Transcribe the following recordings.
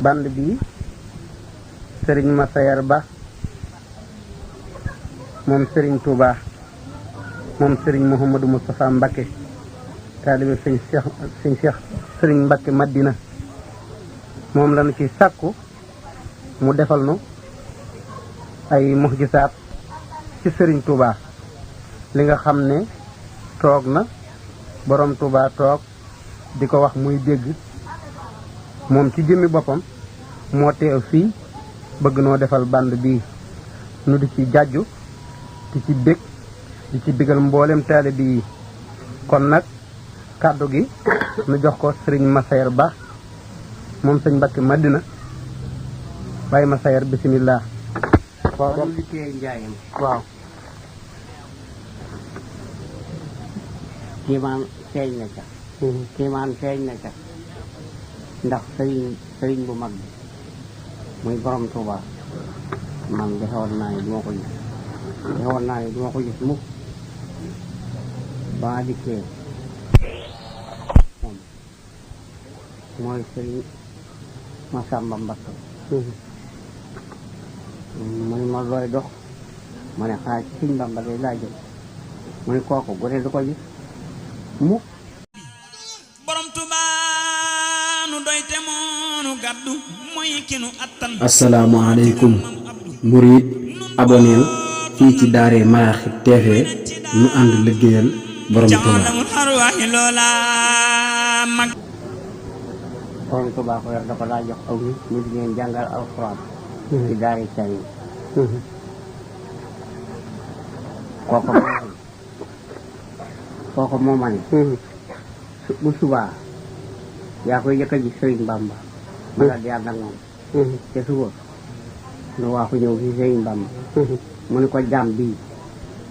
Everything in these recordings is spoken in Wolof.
band bi Serigne Massayer Ba moom Serigne Touba moom Serigne Mouhamadou Moustapha Mbacké taalibe sëñ Cheikh Serigne Mbacké Madina moom lañu ci sàkku mu defal nu ay muxjisaat ci Serigne Touba li nga xam ne toog na borom Touba toog di ko wax muy dégg moom ci jëmmi boppam moo teew fii bëgg noo defal band bii nu di ci jàjju di ci bég di ci bégal mboolem taalibe yi kon nag kàddu gi nu jox ko Serigne Massayer Ba moom sëñ Mbacké Madina Baye Massayer bismillah. waaw li tey njaayam waaw kiimaan feeñ na ca kiimaan feeñ na ca ndax sëriñ bu mag bi muy borom Touba man defoon naa ne duma ko gis mukk ba dikkee moom mooy sëriñ Massamba Mbacké mu ne ma looy dox ma ne xaar ci Sëñ Bamba day laa jëm mu ne kooku gone du ko gis mukk borom Touba nu doy te moonu gàddu mooy kinu attan. asalaamaaleykum murid aboneel fii ci Daaray Maraxib TV nu ànd liggéeyal borom Touba. borom Touba ko yor da ko daa jox aw nit ñu di leen jàngal alxuraan ci daari kaamil kooku moo ma ne bu subaa yaa koy jëkk a gis Sëriñ Bamba ma daal di ànd ak moom te suba nu waa ko ñëw fi Sëriñ Bamba mu ne ko jàmm bii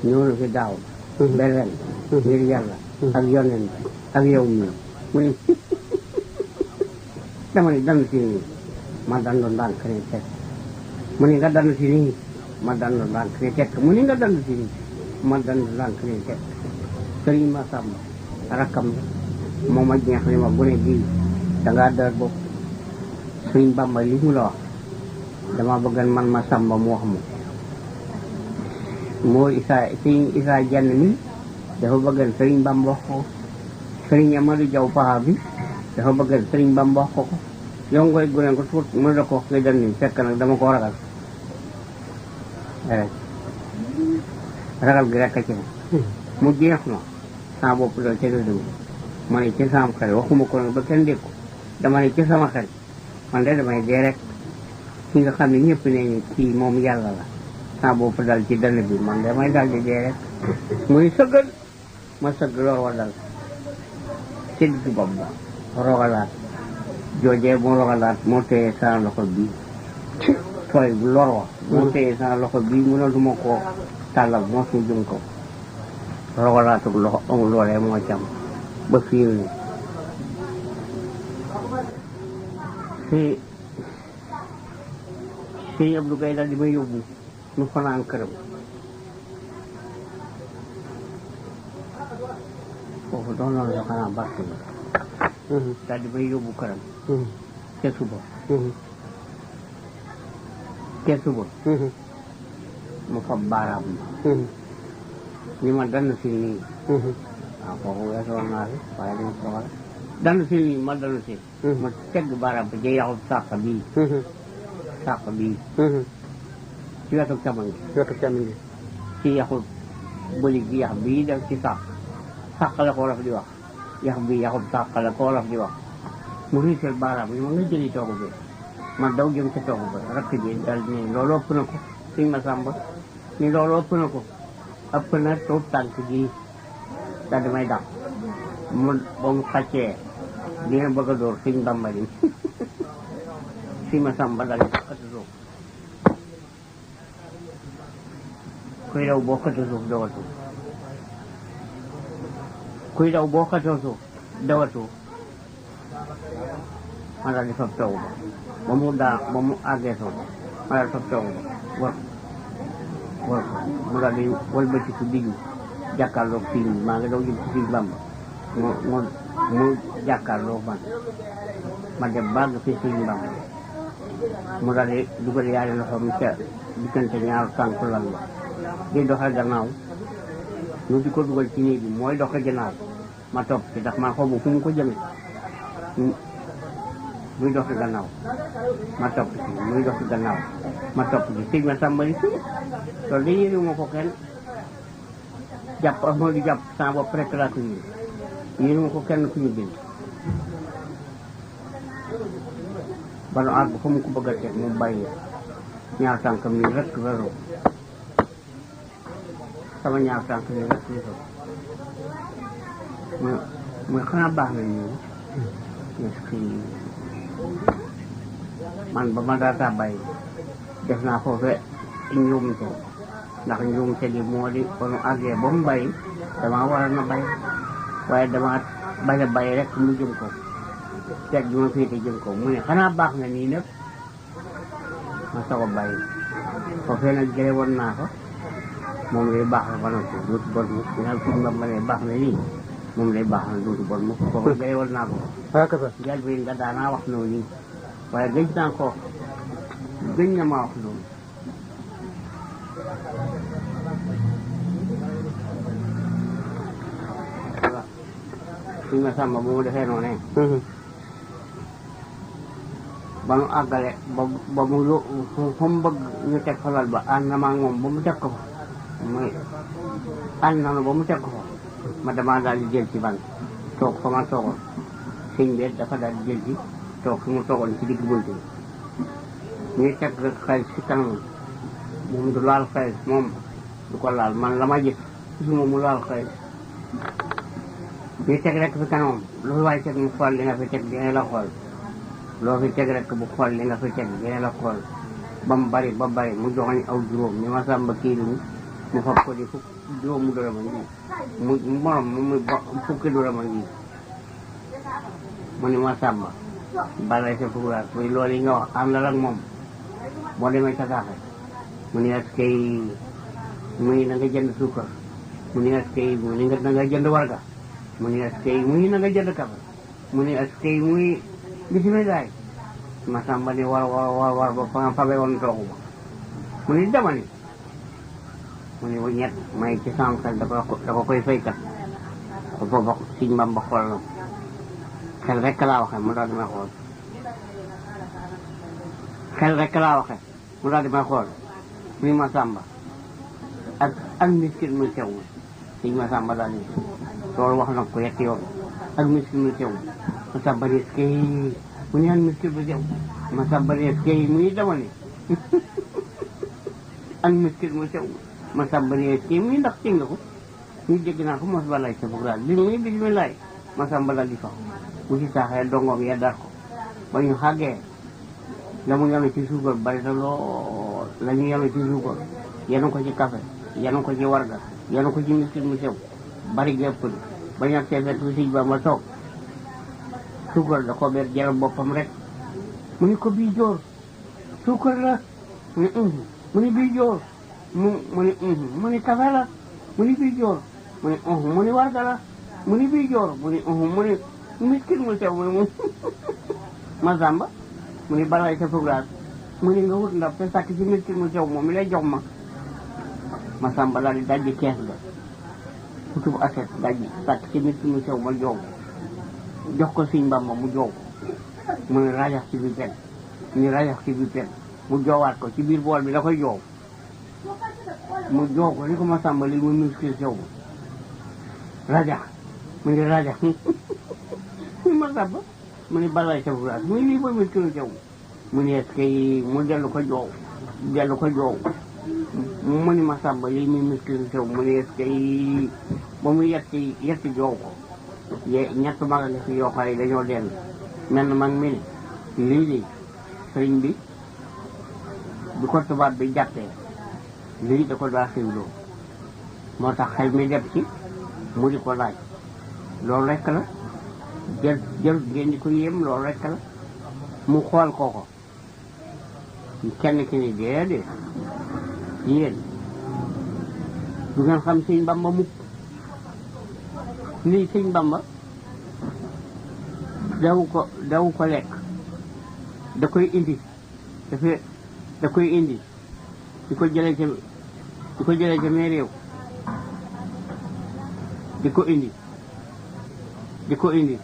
ñëw na fi daaw benn ngir yàlla ak yonent ak yow mii mu ne dama ne dan si nii ma dandu ndànk ne teg mu ne nga dandu si nii ma dandu ndànk ne teg mu ne nga dandu si nii ma dandu ndànk ne teg Sëriñ Massamba rakkam moo ma jeex ne ma gune bii dangaa dër bopp Sëriñ Bamba li mu la wax dama bëggan man Massamba mu wax ma moo Sëriñ Isaa Jenn mi dafa bëggan Sëriñ Bamba wax ko Sëriñ Amadou Jaw Paxa bi dafa bëggan Sëriñ Bamba wax ko yow ngoy gune ko tuut mën la ko wax nga dem nii fekk nag dama ko ragal ragal gi rekk a ci mu jeex na sama bopp loolu ca dëgg ma ne ci sama xel waxuma ko nag ba kenn dégg ko dama ne ci sama xel man de damay dee rek ki nga xam ne ñëpp ne kii moom yàlla la sama bopp dal ci dënn bi man damay dal di dee rek muy sëggal ma sëgg loolu wa dal ci digg bopp ba rogalaat joojee moo rogalaat moo téye sama loxo bii tooy bu lor wa moo téye sama loxo bii mënatuma koo tàllal moo su jëm ko rogalaatug loxo amul loolee moo cam ba fii ne si Abdou Gaye daal di may yóbbu ñu fanaan këram foofu doon noonu la xanaa barke la daal di may yóbbu këram ca suba mu fab baaraam ni ma dann si nii waaw kooku weesoon naa fi waaye dama soxla dann si nii ma dann si ma tegg baaraam ba ci yaxub sàq bii ci wetu càmmoñ gi ci yaxub bëli gi yax bii def ci sàq la ko wolof di wax yax bii yaxub sàq la ko wolof di wax mu riisel baaraam ni ma nga jëli toogu bi ma daw jëm ca toogu ba rakk ji dal ni loolu ëpp na ko Sëñ Massamba ni loolu ëpp na ko ëpp na tuut tànk gi daal di may dàq ba mu xàccee dina bëgg a dóor Sëñ Bamba di Sëñ Massamba daal di xëtt suuf kuy daw boo xëtt suuf dawatu kuy daw boo xëttoo suuf dawatu ma daal di fab taw ba mu àggee suuf ma daal di fab taw ba war mu daal di wëlbati ci digg jàkkaarloog fii nii maa ngi daw jëm ci Sëñ Bamba mu jàkkaarloog man ma dem bàgg fi Sëñ Bamba mu daal di dugal yaari loxoom ca diggante ñaar tànk lal ba di doxe gannaaw ñu di ko dugal ci nii bi mooy doxe gannaaw ma topp ci ndax man xamu fu mu ko jëme muy doxe gannaaw ma topp ci muy doxe gannaaw ma topp ci sëñ ma sàmbali fii loolu da yéene ma ko kenn jàpp moo di jàpp sans bopp rek laa ko yéene ma ko kenn ku ñu bind ba nu àgg fa mu ko bëgg a teg mu bàyyi ñaar tànkam nii rek wéru sama ñaar tànk nii rek wéru muy xanaa baax na nii man ba ma daataa bàyyi def naa foofe njuumte ndax njuumte gi moo di ba nu àggee ba mu bàyyi damaa war na bàyyi waaye dama bañ a bàyyi rek mu jëm ko teg bi ma féete jëm ko mu ne xanaa baax na nii nag ma soog a bàyyi foofee nag jële woon naa ko moom lay baax na ba noppi dootu bon mu dinaa fi ma ne baax na nii moom lay baax na dootu bon mu foofu jële woon naa ko jal bi nga daanaa wax noonu nii waaye gëj naa ko gëj na ma wax loolu suñ ma sàmba bu mu defee noonu ba mu àggale ba mu lu fa mu bëgg ñu teg fa lal ba ànd na ma moom ba mu teg ko fa muy ànd na ba mu teg ko fa ma damaa daal di jël ci ban toog fa ma toogoon sëñ bi dafa daal di jël ci toog fi mu toogoon ci digg bunt bi ñuy teg rek xaalis ci kanam moom du laal xaalis moom du ko laal man la ma gis gisuma mu laal xaalis ñuy teg rek fi kanam lu fi waay teg mu xool li nga fi teg dina la xool loo fi teg rek bu xool li nga fi teg dina la xool ba mu bari ba bari mu joxoñ aw juróom ni ma sàmba kii li mu fab ko di juróomu dërëma ngi mu morom mu fukki dërëma ngi mu ni ma sàmba balay sa fuguraat muy loolu yi nga wax àndal ak moom boo demee ca saaxe mu ni askay mu ni na nga jënd suukar mu ni askay mu ni na nga jënd warga mu ni askay mu ni na nga jënd kafe mu ni askay muy bisimilaay ma sàmba ni war ba fa nga fabe woon toogu ba mu ni dama ni mu ni wu ñett may ci sam xel dafa koy faykat ko booba siñ Bamba xool na xel rek laa waxee mu daal di may xool xel rek laa waxee mu daal di may xool muy ma sàmba ak miskin mu sew ma siñ ma sàmba daal ni loolu wax na ko yetti yoon ak miskin mu sew ma sàmba ni kay mu ni an miskin mu sew ma sàmba ni kay muy dama ni ak miskin mu sew ma sàmba ni kay muy ndax ci nga ko ñu dégg naa ko mos balay sa bug daal li muy bisimilaay ma sàmba daal di fax bu ci saaxee dongoom ya dar ko ba ñu xàggee la mu yanu ci suukar bari na lool la ñu yanu ci suukar yanu ko ci café yanu ko ci warga yanu ko ci miskin mu sew bari gépp ba ñu ak seefet bu siñ ba ma toog suukar da ko ber jaral boppam rek mu ni ko bii joor suukar la mu ni mu ni bii joor mu ni café la mu ni bii joor mu ni warga la mu ni bii joor mu ni miskin mu sew mu ma sàmba mu ni balay sa fugraat mu ni nga wut ndab te sàkk ci miskin mu sew moom mi lay jox ma sàmba daal di dajji kees ga utub aset dajji sàkk ci miskin mu sew ma joow jox ko siñ Bamba mu joow mu ni rajax ci biir pen ni rajax ci biir pen mu joowaat ko ci biir bool bi da koy joow mu joow ko ni ko ma sàmba li mu miskin sew rajax mu ni rajax ma sàmba mu ni balay sa furaas mu ni lii mooy miskin sew mu ni est-ce que mu dellu ko joow mu ni ma sàmba lii muy miskin sew mu ni est-ce que ba mu yetti joow ko ñett mag a ngi fi yoo xam ne dañoo dellu mel na mag mi ni lii sëriñ bi ko tubaab bi jàppee lii da ko daa xiwloo moo tax xel mi def ci mu di ko laaj loolu rekk la jël ngeen di ko yéem loolu rekk la mu xool kooko kenn ki ni déedéet yéen du ngeen xam sëñ Bamba mukk lii sëñ Bamba daw ko lekk da koy indi da koy indi di ko jëlee ca mee réew di ko indi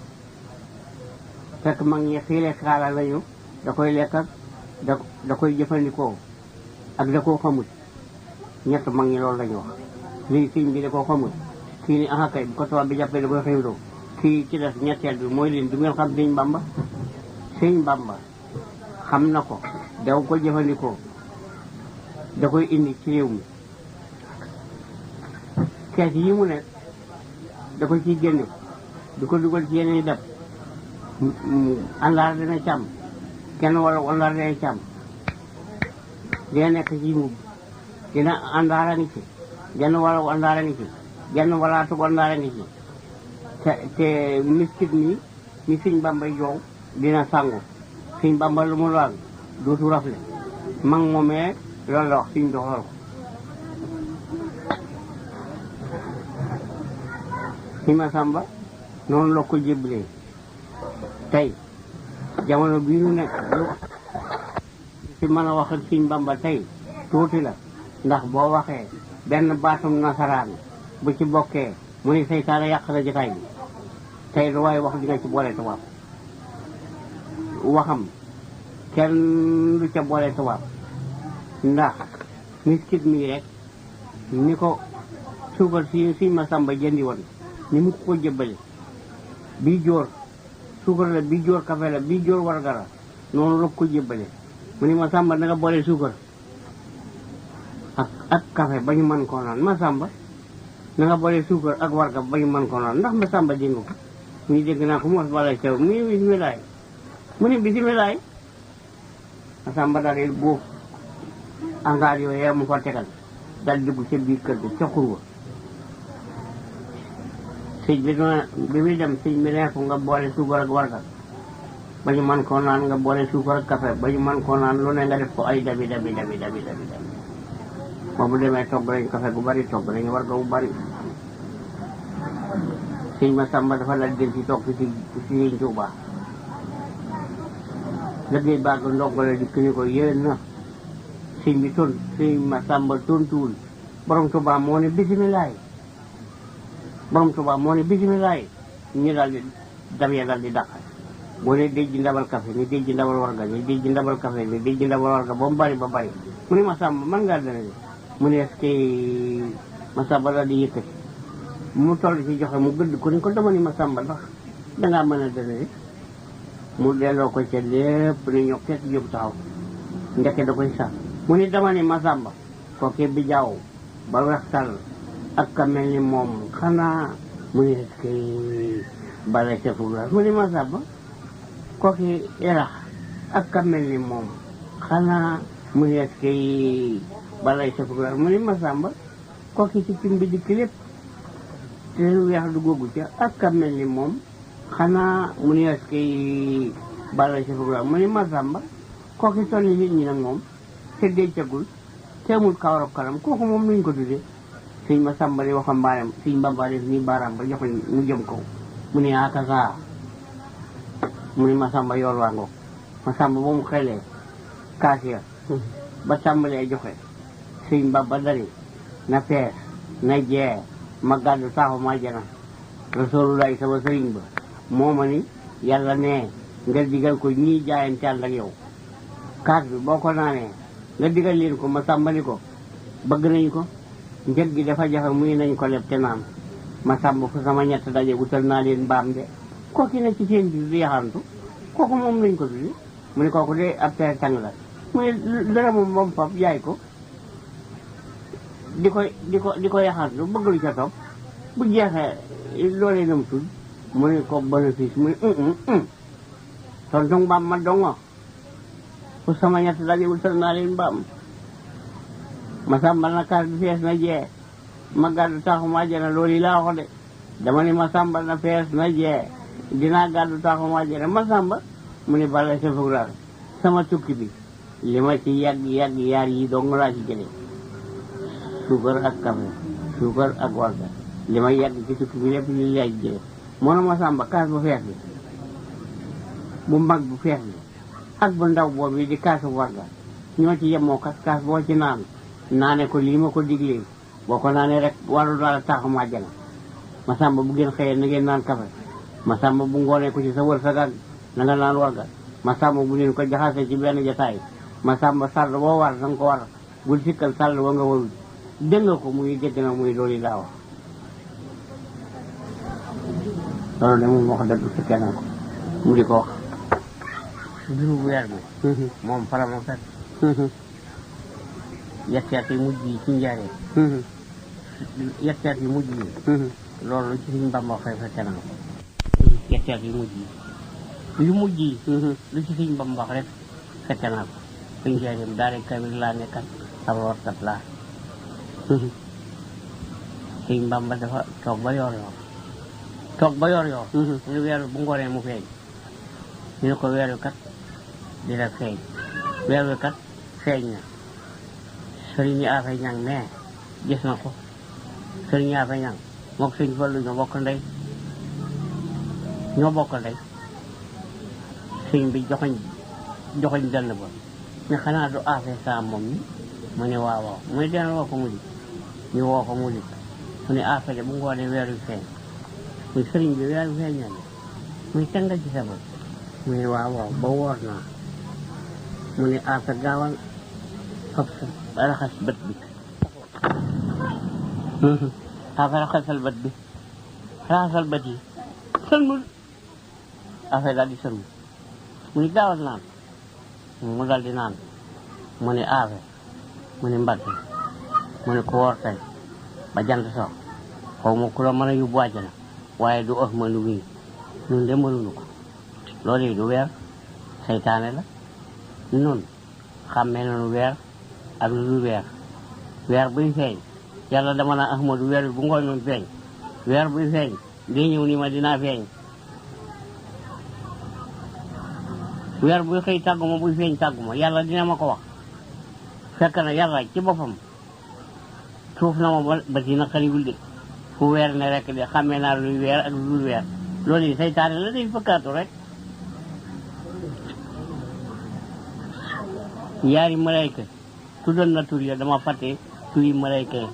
fekk mag ñi xiile xaala lañu da koy lekk ak da koy jëfandikoo ak da koo xamut ñett mag ñi loolu lañu wax lii sëñ bi da koo xamut kii ni aha kay bu ko tubaab bi jàppee da koy xewloo kii ci des ñetteel bi mooy leen du ngeen xam sëñ Bamba xam na ko daw ko jëfandikoo da koy indi ci réew mi kees yi mu nekk da ko ciy génne di ko dugal ci yeneen def àndaar dina càmm kenn wala àndaar dina càmm dina nekk ci mbubb dina àndaar a ngi ci genn wala àndaar a ngi ci genn walaatu àndaar a ngi ci te miskit mi sëñ Bamba joow dina sangu sëñ Bamba lu mu laal dootu rafle mag moomee loolu la wax sëñ doxal ko sëñ Masamba noonu la ko jébbalee tey jamono bii ñu nekk ci mën a wax ak sëñ Bamba tey tuuti la ndax boo waxee benn baatum nasaraan bu ci bokkee mu ni seytaane yàq na jotaay bi tey lu waaye wax di nga ci boole tubaab waxam kenn du ca boole tubaab ndax miskit mi rek ni ko suukar si sëñ Masamba jëndi woon ni mu ko jëbbale bii jóor suukar la bii jóor kafe la bii jóor warga la noonu la ko jëbbale mu ni Masamba na nga boole suukar ak kafe ba ñu mën koo naan Masamba na nga boole suukar ak warga ba ñu mën koo naan ndax Masamba dégg ko muy dégg naa ko mos wala caw mu ni bisimilaay Masamba daal di buuf angaar yooyu mu fa tegal daal dugg ca biir kër gi ca xurwa sëñ bi muy dem sëñ bi ne ko nga boole suukar ak warga ba ñu mën koo naan nga boole suukar ak café ba ñu mën koo naan lu ne nga def ko ay dabi boobu demee togg nañ café bu bari togg nañ warga bu bari sëñ Masamba dafa la del ci toog ci Sëñ Tuubaa liggéey baag ndongole di ni ko yéen na sëñ bi sëñ Masamba tontuwul borom Tuubaa moo ne bisimilaay ñu daal di damee daal di dàqal boo ne déj ndabal café ni déj ndabal warga ni déj ndabal café ni déj ndabal warga ba mu bari mu ne Masamba man ngaa dana de mu ne est-ce que Masamba daal di yëkkati mu toll ci joxe mu gëdd ko ni ko dama ni Masamba ndax dangaa mën a dana de mu delloo ko ca lépp ni ñoo kees jóg taxaw ndeke da koy sax mu ni dama ni Masamba kooke bi jaaw ba wextal ak ka mel ni moom xanaa mu ni est-ce que bala ca fugla mu ni Masamba kooke erax ak ka mel ni moom xanaa mu ni est-ce que bala ca fugla mu ni Masamba kooke ci cin bi dikk lépp te lu weex du googu ca ak ka mel ni moom xanaa mu ni est-ce que bala ca fugla mu ni Masamba kooke toll nit ñi nag moom te dencagul te amul kawarab kanam kooku moom nuñ ko tuddee sëñ Masamba di waxambaanam sëñ Bamba def nii baaraam ba joxoñ mu jëm kaw mu ne akasa mu ni Masamba yoon waa ngoog Masamba ba mu xelee kaas ya ba tàmbalee joxe sëñ Bamba dani na fees na jee ma gàddu taaxu ma jana Rasulullaay sama sëriñ ba moo ma ni yàlla ne nga digal ko ñii jaayante ànd ak yow kaas bi boo ko naanee nga digal leen ko Masamba ni ko bëgg nañ ko njëg gi dafa jafe muy nañ ko leb te naan Masamba fu sama ñett daje wutal naa leen mbaam de kooki ne ci seen biir di yaxantu kooku moom nañ ko tuddi mu ne kooku de ab tere tàng la mu ne dara moom moom fab jaay ko di ko yaxantu bëgg lu ca topp bu jeexee loolee nam tudd mu ne ko bénéfice mu ne tontu mbaam ma dongo fu sama ñett daje wutal naa leen mbaam Masamba na kaas bi fees na jee ma gàddu taxu ma jana loolu yi laa wax de dama ne Masamba na fees na jee dinaa gàddu taxu ma jana Masamba mu ne bala sa fugraal sama tukki bi li ma ci yàgg yaar yi dong laa ci jëlee suukar ak café suukar ak warga li ma yàgg ci tukki bi lépp li laa ci jëlee moo na Masamba kaas bu fees bi bu mag bu fees bi ak bu ndaw boobu yi di kaasu warga ñoo ci yemoo kaas boo ci naane ko lii ma ko diglee boo ko naanee rek waru daal taxam àjjana Masamba bu ngeen xëyee na ngeen naan kafe Masamba bu ngoonee ko ci sa wërsëg na nga naan warga Masamba bu leen ko jaxasee ci benn jotaay Masamba sàll boo war na nga ko war bul sikkal sàll wa nga warul dégg nga ko muy dégg na muy loolu daa wax loolu de moom wax dëgg fekkee naa ko mu di ko wax biru weer bi moom fara ma fekk yetteet yi mujj yi ci njaaree yetteet yi mujj yi loolu ci Sëñ Bamba xëy fekke naa ko yetteet yi mujj yi yu mujj yi lu ci Sëñ Bamba rek fekke naa ko ci njaareem daara kamil laa nekkat ab rootkat laa Sëñ Bamba dafa toog ba yor ñu ne weer bu ngoonee mu feeñ ñu ne ko weer wi kat dina feeñ weer wi kat feeñ na sëriñ yi afay ñang mais gis na ko sëriñ yi afay ñang mook Sëñ Fallu ñoo bokk ndey sëñ bi joxoñ dënn ba ne xanaa du affaire saa moom mi mu ne waaw mu ne dina woo ko mu di ñu woo ko mu di mu ne affaire bu ngoonee weer wi feeñ muy sëriñ bi weer wi feeñ na muy tëngal ci sa bët mu ne waaw ba woor naa mu ne affaire gaawal fab sa raxas bët bi affaire raxasal bët yi sëlmul affaire daal di sëlmul mu ne gaawal naan mu daal di naan mu ne affaire mu ne mbagg mu ne ko woor tey ba jant so xaw ma ku la mën a yóbbu àjjana waaye du ma lu wii ñun de mënuñu ko loolu yi du weer seytaane la nun xàmmee nañu weer ak lu dul weer buy feeñ yàlla dama naa Ahmadu weer bi bu ngoon noonu feeñ weer buy feeñ day ñëw ni ma dinaa feeñ weer buy xëy tàgguma buy feeñ tàgguma yàlla dina ma ko wax fekk na yàlla ci boppam suuf na ma ba ci naqariwul de fu weer ne rek de xàmmee naa luy weer ak lu dul weer loolu yi seytaane la day fëkkaatu rek yaari malayka tuddoon na tur ya dama fàtte turi malayka yi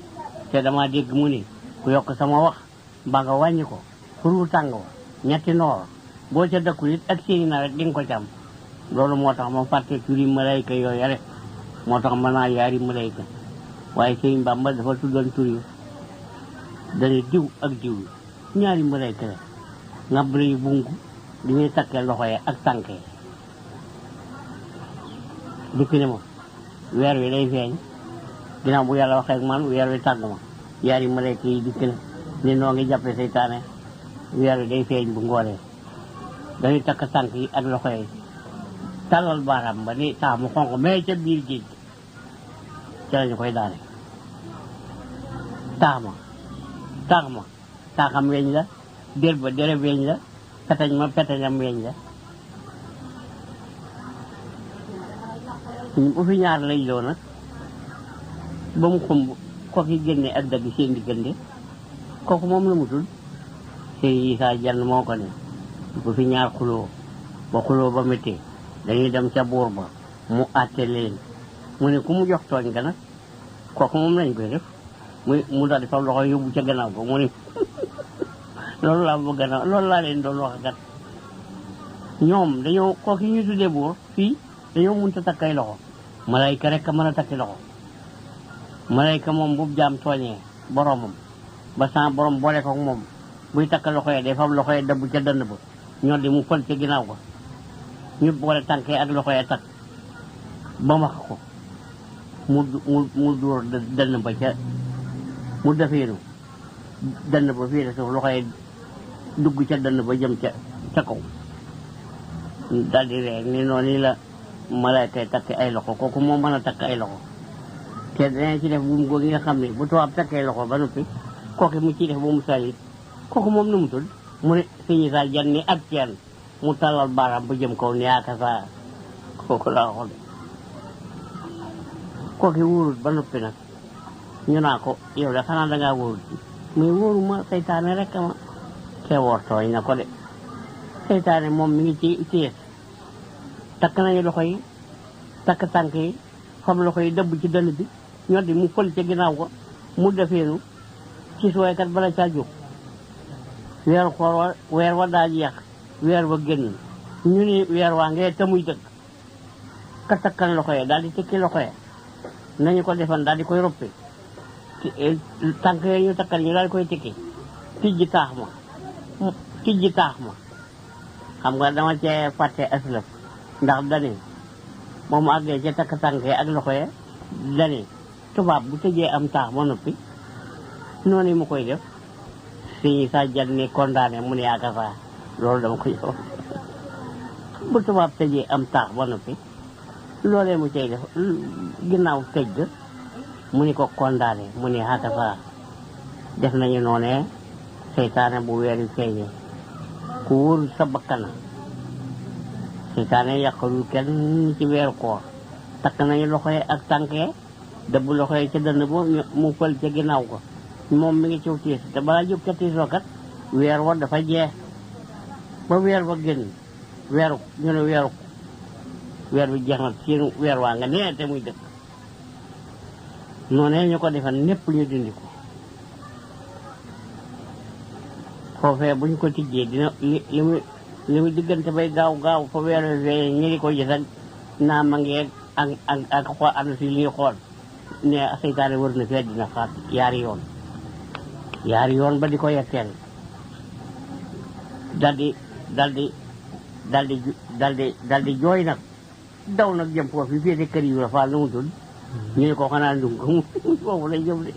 te dama dégg mu ni ku yokk sama wax mbaa nga wàññi ko furu tàng wa ñetti noor boo ca dëkkul it ak seeni nawet di nga ko cam loolu moo tax ma fàtte turi malayka yooyu rek moo tax mën naa yaari malayka waaye Sëñ Bamba dafa tuddoon tur yi dane diw ak diw ñaari malayka la ngab layu bungu di ñuy takkee loxo yi ak tànk yi dikk ne ma weer wi day feeñ ginnaaw bu yàlla waxee ak man weer wi tàggu ma yaari malayka yi dikk ne noo ngi jàppe seytaane weer wi day feeñ bu ngoonee dañuy takk tànk yi ak loxo yi tàllal baaraam ba ni tax mu xonq mais ca biir géej ca lañu koy daane taaxam weñ la dér ba dere weñ la petañam weñ la bu fi ñaar lay loo nag ba mu xumb kooku génne ak dagg seen diggante kooku moom la mu tudd Sëñ Isaa Jenn moo ko ne bu fi ñaar xuloo ba méttee dañuy dem ca buur ba mu àtte leen mu ne ku mu jox tooñ ga nag kooku moom lañ koy def mu daal di fab loxo yóbbu ca gannaaw ko mu ne loolu laa leen doon wax kat ñoom dañoo kooku ñu tuddee buur fii dañoo mënut a takk ay loxo malayka rek a mën a takki loxo malayka moom bu jaam tooñee boromam ba sa borom boole ko moom buy takk loxo yi day fab loxo yi dabb ca dënn ba ñoo di mu fël ca ginnaaw ko ñu boole tànkee ak loxo yi takk ba max ko mu dóor dënn ba ca mu defeenu dënn ba fii de suuf loxo yi dugg ca dënn ba jëm ca kaw daal di ree ni noonu la malayka takk ay loxo kooku moo mën a takk ay loxo te danañ ci def buum googu nga xam ne bu tubaab takkee loxo ba noppi kooku mu ciy def bu mu salit kooku moom nu mu tudd mu ne Sëñ Isaa Jenn ni ak ceen mu tàllal baaraam ba jëm kaw ni yaaka saa kooku laa waxoon kooku wóorut ba noppi nag ñu naa ko yow de xanaa dangaa wóorut mais wóoruma seytaane rek ma te woor tooñ na ko de seytaane moom mi ngi ci takk nañu loxo yi takk tànk yi fam loxo yi dëbb ci dënn bi ñoo di mu fël ca ginnaaw ko mu defeenu ci sooykat bala caa jóg weeru koor weer wa daa jeex weer wa génn ñu ni weer waa ngee te muy dëkk ka takkan loxo yi daal di tekki loxo yi nañu ko defan daal di koy roppi tànk yooyu ñu takkan ñu daal di koy tekki tijji taax ma xam nga dama cee fàtte aslëf ndax dani moom àggee ca takk tànk yi ak loxo yi dani tubaab bu tëjee am taax ma noppi noonu mu koy def si sa jan ni condamné mu ne yaaka saa loolu dama ko yow bu tubaab tëjee am taax ba noppi loolee mu cay def ginnaaw tëj ga mu ni ko condamné mu ne yaaka saa def nañu noonee seytaane bu weeri feeñee ku wóor sa bakkana seytaane yàqalul kenn ci weeru koor takk nañu loxo yi ak tànkee dëbb loxo yi ca dënn ba mu fël ca ginnaaw ko moom mi ngi ciw tiis te balaa jóg ca tiisoo kat weer wa dafa jeex ba weer wa génn weer bi jeex na ci weer waa nga nee te muy dëkk noonee ñu ko defan népp ñu dindi ko foofee buñ ko tijjee dina li mu diggante bay gaaw fa weer wi fee ñi di ko gis ak naa ma ngeeg ak xool ànd si li ñuy xool ne seytaane wër na fee dina faat yaari yoon ba di ko yetteel daldi jooy nag daw nag jëm foofu fii de kër yi la faal na mu tudd ñu ne ko xanaa ndum ko foofu lay jëm de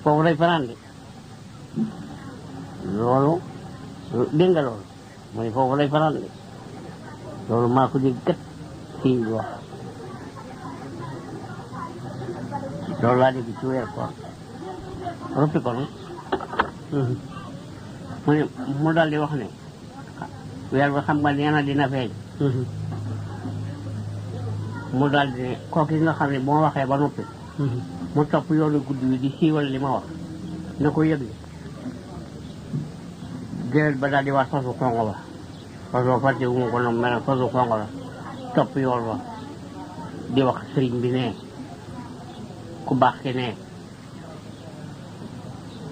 foofu lay fanaan de loolu dégg nga loolu mooy foofu lay fanaan de loolu maa ko dégg kat fii wax loolu laa dégg ci weer koor roppi ko mu daal di wax ne weer bi xam nga nee na dina feeñ mu daal di ne kooki nga xam ne bu ma waxee ba noppi mu topp yoonu guddi wi di siiwal li ma wax na ko yëg géwél ba daal di wax fasu kongo ba fasu fàtte wu ma ko noonu mel fasu kongo la topp yoon ba di wax sëriñ bi ne ku baax ki ne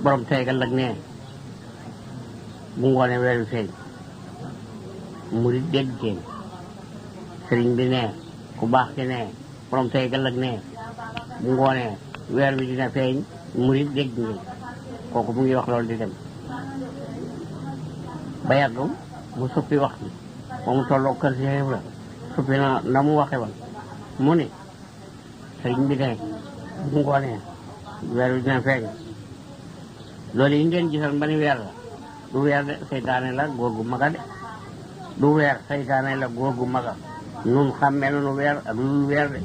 borom teegal ak ne bu ngoonee weer wi feeñ mu di dégg teen sëriñ bi ne ku baax ki ne borom teegal ak ne bu ngoonee weer wi dina feeñ mu di dégg ngeen kooku mu ngi wax loolu di dem ba yàgg mu suppi wax bi ba mu tolloo kër si xeef la suppi na mu waxe woon mu ne sëriñ bi ne bu ngoonee weer wi dina feeñ loolu yi ngeen gisoon ba ni weer la du weer de seytaane la góor gu maga de du weer seytaane la góor gu maga nun xàmmee nunu weer ak lu weer de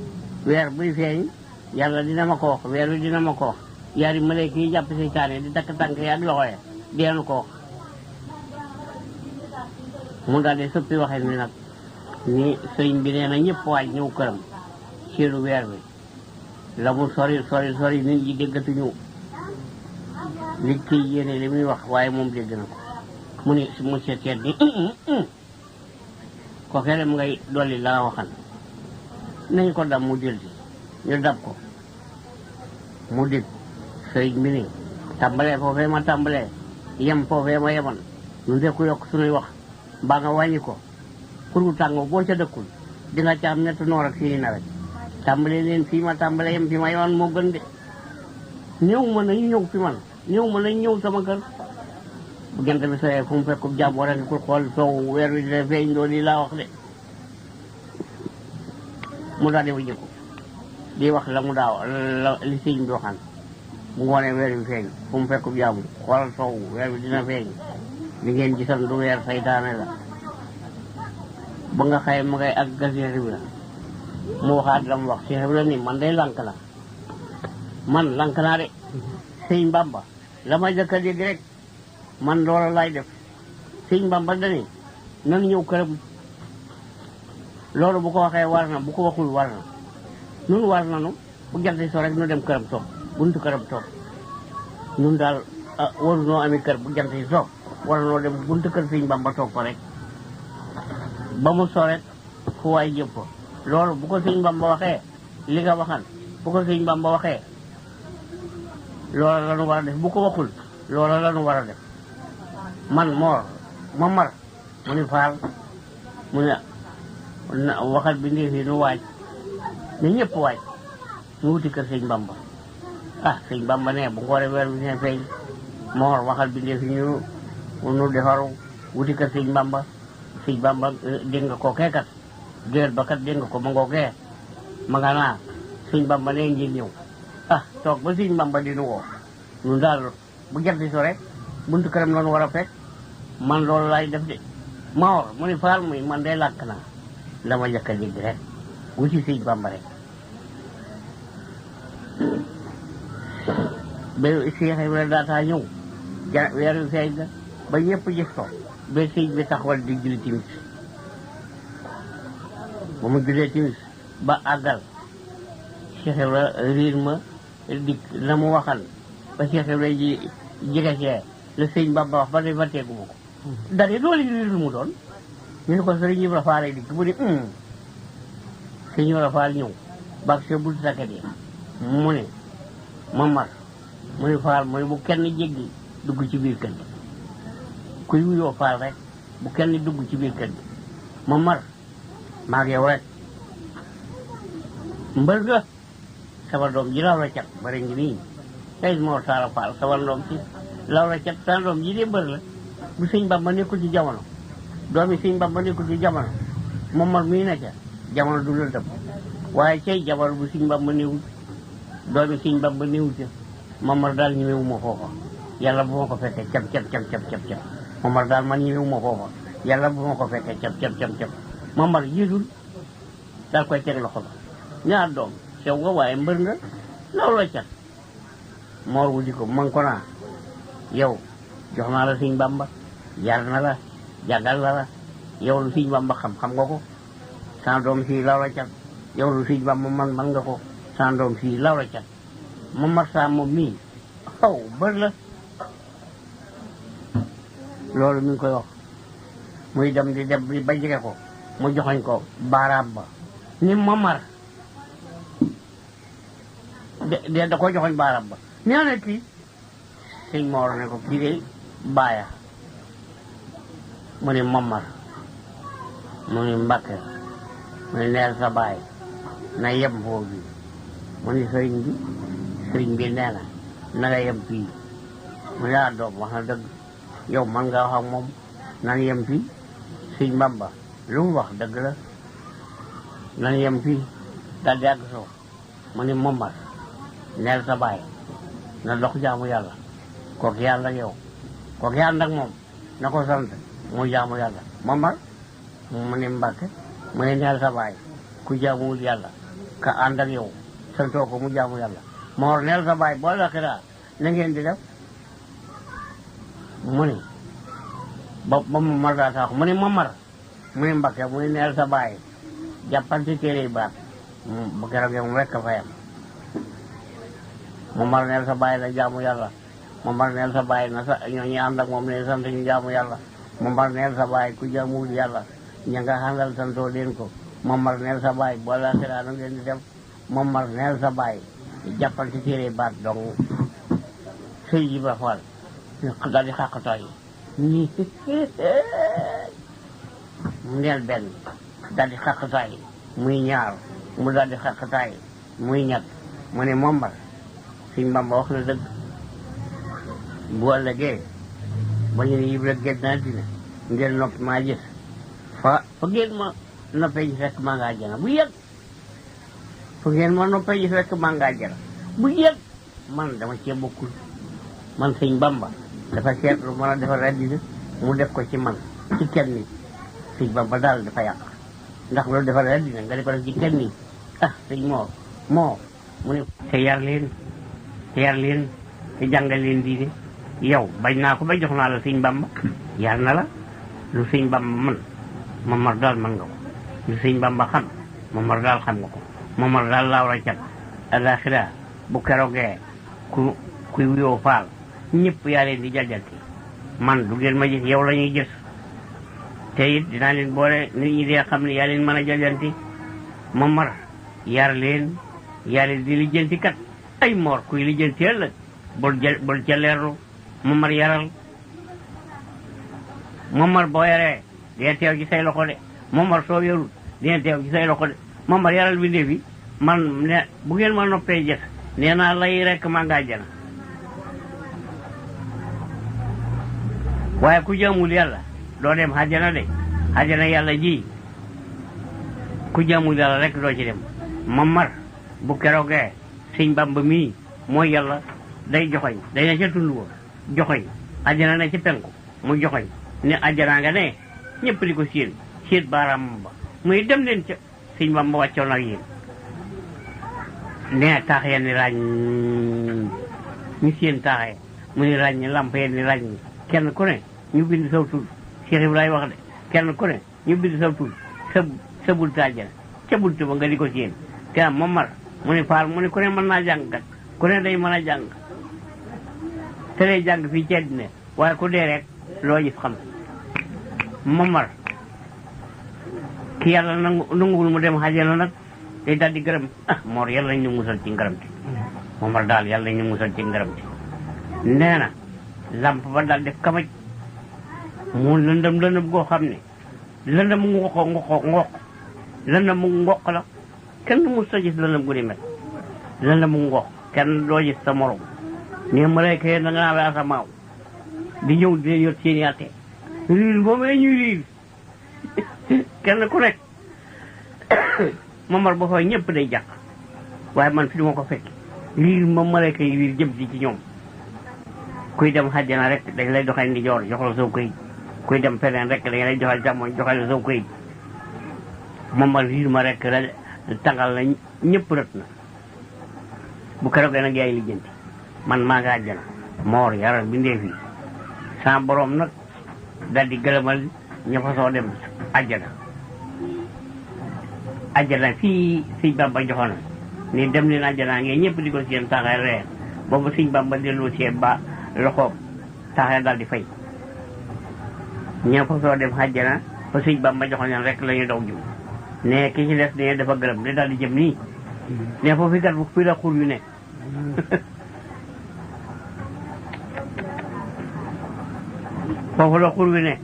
weer buy feeñ yàlla dina ma ko wax weer wi dina ma ko wax yaari malayka yi jàpp seytaane di takk tànk yi ak loxo ya deenu ko wax mu daal di sëppi waxee ni nag ni sëriñ bi nee na ñëpp waaj ñëw këram seenu weer bi la mu sori nit ñi déggatuñu li kii yéene li muy wax waaye moom dégg na ko mu ni monsieur Teet ni ko xelem ngay dolli la nga waxan nañ ko dam mu jël si ñu dab ko mu dégg sëriñ bi ni tàmbalee foofee ma tàmbalee yem foofee ma yeman ñu dee ko yokk suñuy wax mbaa nga wàññi ko pour mu tàngoo boo ca dëkkul di nga ca am ñett noor ak fii nawet tàmbalee leen fii ma tàmbalee yem fi ma yeman moo gën de ñëw ma nañu ñëw fi man ñëw ma nañ ñëw sama kër bu jant bi soyee fu mu fekkub jàmm war a ku xool soow weer wi dina feeñ loolu yi laa wax de mu daal di fa jëkku di wax la mu daaw li sëñ bi waxaan bu ngoonee weer wi feeñ fu mu fekkub jàmm xoolal soow weer wi dina feeñ li ngeen gisan du weer saytaane la ba nga xëy ma ngay ak Cheikh Ibra mu waxaat la mu wax Cheikh Ibra ni man day lànk la man lànk naa de sëñ Bamba la may jëkk a dégg rek man loola laay def sëñ Bamba dani nan ñëw këram loolu bu ko waxee war na bu ko waxul war na nun war nanu bu jant so rek nu dem këram toog buntu këram toog nun daal waru noo ami kër bu jant so war noo dem buntu kër sëñ Bamba toog fa rek ba mu so rek fu waay jëpp loolu bu ko sëñ Bamba waxee li nga waxan bu ko sëñ Bamba waxee loola la nu war a def bu ko waxul loola la nu war a def man Mor ma mar mu ni Faal mu ne waxal bi ndee fii nu waaj ne ñëpp waaj ñu wuti kër sëñ Bamba sëñ Bamba ne bu ngooree weer bi ne feeñ Mor waxal bi ndee fi nu defaru wuti kër sëñ Bamba dégg nga ko keekat géer ba kat dégg nga ko ma ngoo kee ma nga naa sëñ Bamba ne ngeen ñëw toog ba sëñ Bamba di nu woo ñun daal bu jant so rek buntu këram la nu war a fekk man loolu laay def de Mor mu ni Faal muy man de làkk naa la ma njëkk a dégg rek wuti sëñ Bamba rek ba Cheikh Ibrahima daataa ñëw weer wi feeñ la ba ñëpp gis ko ba sëñ bi taxawal di julli timis ba mu jullee timis ba àggal Cheikh Ibrahima riir ma dikk la mu waxal ba Cheikh Ibrahima ji jege see la sëñ Bamba wax ba ne ba teegu ma ko dane loolu riir lu mu doon ñu ne ko sëriñ Ibra Faal lay dikk bu ni sëñ Ibra Faal ñëw bak se bul saket yi mu ne ma mar mu ne Faal mu ne bu kenn jéggi dugg ci biir kër gi kuy wuyoo Faal rek bu kenn dugg ci biir kër gi ma mar maa ngi yow rek mbër ga sama doom ji law la cat bari ngi nii tey Mor Talla Fall sama doom ci law la cat sama doom ji de mbër la bu sëñ Bamba nekkul ci jamono doomi sëñ Bamba nekkul ci jamono moom mar mii na ca jamono du lëndëm waaye cay jamono bu sëñ Bamba néewul doomi sëñ Bamba néewul ca Mamar daal ñemewuma foofa yàlla bu ma ko fekkee cap Mamar daal man ñemewuma foofa yàlla bu ma ko fekkee cap Mamar jiitul daal koy teg loxo ba ñaar doom sew nga waaye mbër nga law la cat Mor wu di ko man ko naa yow jox naa la sëñ Bamba yar na la jàngal la yow lu sëñ Bamba xam nga ko sa doom si law la cat yow lu sëñ Bamba man nga ko sa doom si law la cat Mamar Saa moom mii bër la loolu mi ngi koy wax muy dem di dem ba jege ko mu joxoñ ko baaraam ba ni Mamar de da ko joxoñ baaraam ba nee na kii sëñ Mor ne ko kii de baaya mu ni Mamar mu ni Mbàkke mu ni neel sa baay na yem foofu mu ni sëriñ bi nee na nga yem fii mu ne doom wax na dëgg yow man nga wax ak moom nan yem fii sëñ Bamba lu mu wax dëgg la nan yem fii daal di àgg soo mu ni Mamar neel sa baay na dox jaamu yàlla kooku yàlla yow kooku yàlla nag moom na ko sant mu jaamu yàlla Mamar mu ni Mbàkke mu ne neel sa baay ku jaamuwul yàlla ka ànd ak yow santoo ko mu jaamu yàlla Mor neel sa baay boo la xiraa na ngeen di def mu ni ba Mamar daa tax mu ni Mamar mu ni Mbàkke mu ni neel sa baay jàppante téere baat bu keroog yow mu rekk fa yam Mamar neel sa baay la jaamu yàlla Mamar neel sa baay na sa ñooñu ànd ak moom ne sant ñu jaamu yàlla Mamar neel sa baay ku jaamuwul yàlla ña nga àndal santoo leen ko Mamar neel sa baay boo la xiraa na ngeen di def Mamar neel sa baay jàppal ci téere baat donc sëy ji ba xool daal di xàqataay nii mu neel benn daal di xàqataay muy ñaar mu daal di xàqataay muy ñett mu ne Mamar sëñ Bamba wax na dëgg bu ëllëgee ba ñu ne Ibra génn na dina ngeen noppi maa gis fa ngeen ma noppee ji fekk maa ngaa jana bu yëg fu ngeen ma noppee ji fekk maa ngaa jana bu yëg man dama cee bokkul man sëñ Bamba dafa seetlu mën a defar àddina mu def ko ci man ci kenn nit sëñ Bamba daal dafa yàq ndax loolu defar àddina nga defar ci kenn nit sëñ moo mu ne te yar leen te jàngal leen diine yow bañ naa ko ba jox naa la sëñ Bamba yar na la lu sëñ Bamba man Mamar daal man nga ko lu sëñ Bamba xam Mamar daal xam nga ko Mamar daal laaw la cat alaxira bu keroogee kuy wuyoo Faal ñëpp yaa leen di jajjanti man du ngeen ma gis yow la ñuy gis te it dinaa leen boole nit ñi dee xam ne yaa leen mën a jojanti Momar yar leen di lijjanti kat ay Mor kuy lijjanti ëllëg bul ca leerlu Momar yaral Momar boo yaree dina teew ci say loxo de Momar soo yarul dina teew ci say loxo de Momar yaral bi ndefi man ne bu ngeen ma noppee jëf nee naa lay rekk maa nga àjjana waaye ku jaamul yàlla doo dem àjjana de àjjana yàlla ji ku jaamul yàlla rek doo ci dem Momar bu keroogee sëñ Bamba mii mooy yàlla day joxoñ day ne ca tund wa joxoñ àjjana ne ci penku mu joxoñ ne àjjana nga ne ñëpp di ko séet baaraam ba muy dem leen ca sëñ Bamba wàccoon ak yéen ne taax ya ni ràññ ñu séen taax ya mu ni ràññ lamp ya ni ràññ kenn ku ne ñu bind saw tur Cheikh Ibrahima wax de kenn ku ne ñu bind saw tur sa buntu àjjana ca buntu ba nga di ko séen te am Momar mu ni Faal mu ni ku ne mën naa jàng kat ku ne day mën a jàng te lay jàng fii ci àddina waaye ku dee rek loo gis xam Momar ki yàlla nanguwul mu dem àjjana nag day daal di gërëm Mor yàlla ñu musal ci ngërëm te Momar daal yàlla ñu musal ci ngërëm te nee na lamp ba daal def kamaj mu lëndëm goo xam ne lëndëm ngoq la kenn mu sa gis lëndëm gu di mel lëndëm ngoq kenn doo gis sa morom ne malayka yi da nga naa la asamaaw di ñëw di yor seeni àtte riir boomee ñuy riir kenn ku nekk Momar ba fay ñëpp day jàq waaye man fi du ma ko fekk riir ma malayka yi riir jëm ci ñoom kuy dem àjjana rek dañ lay doxal ndi joor jox la saw këyit kuy dem feneen rek dañ lay joxal càmmoñ joxal la saw këyit Momar riir ma rek tàngal la ñëpp rët na bu keroogee nag yaay lijjanti man maa nga àjjana Mor yaral bindee fii sa borom nag dal di gërëmal ña fa soo dem àjjana fii sëñ Bamba joxoon ni dem leen àjjana ngeen ñëpp di ko seen taxee reer boobu sëñ Bamba delloo see ba loxoom taxee dal di fay ña fa soo dem àjjana fa sëñ Bamba joxoon rek la ñu daw jëm ne ki ci des ne dafa gërëm ne dal di jëm nii ne foofu kat fi la xur yu ne foofu la xur wi ne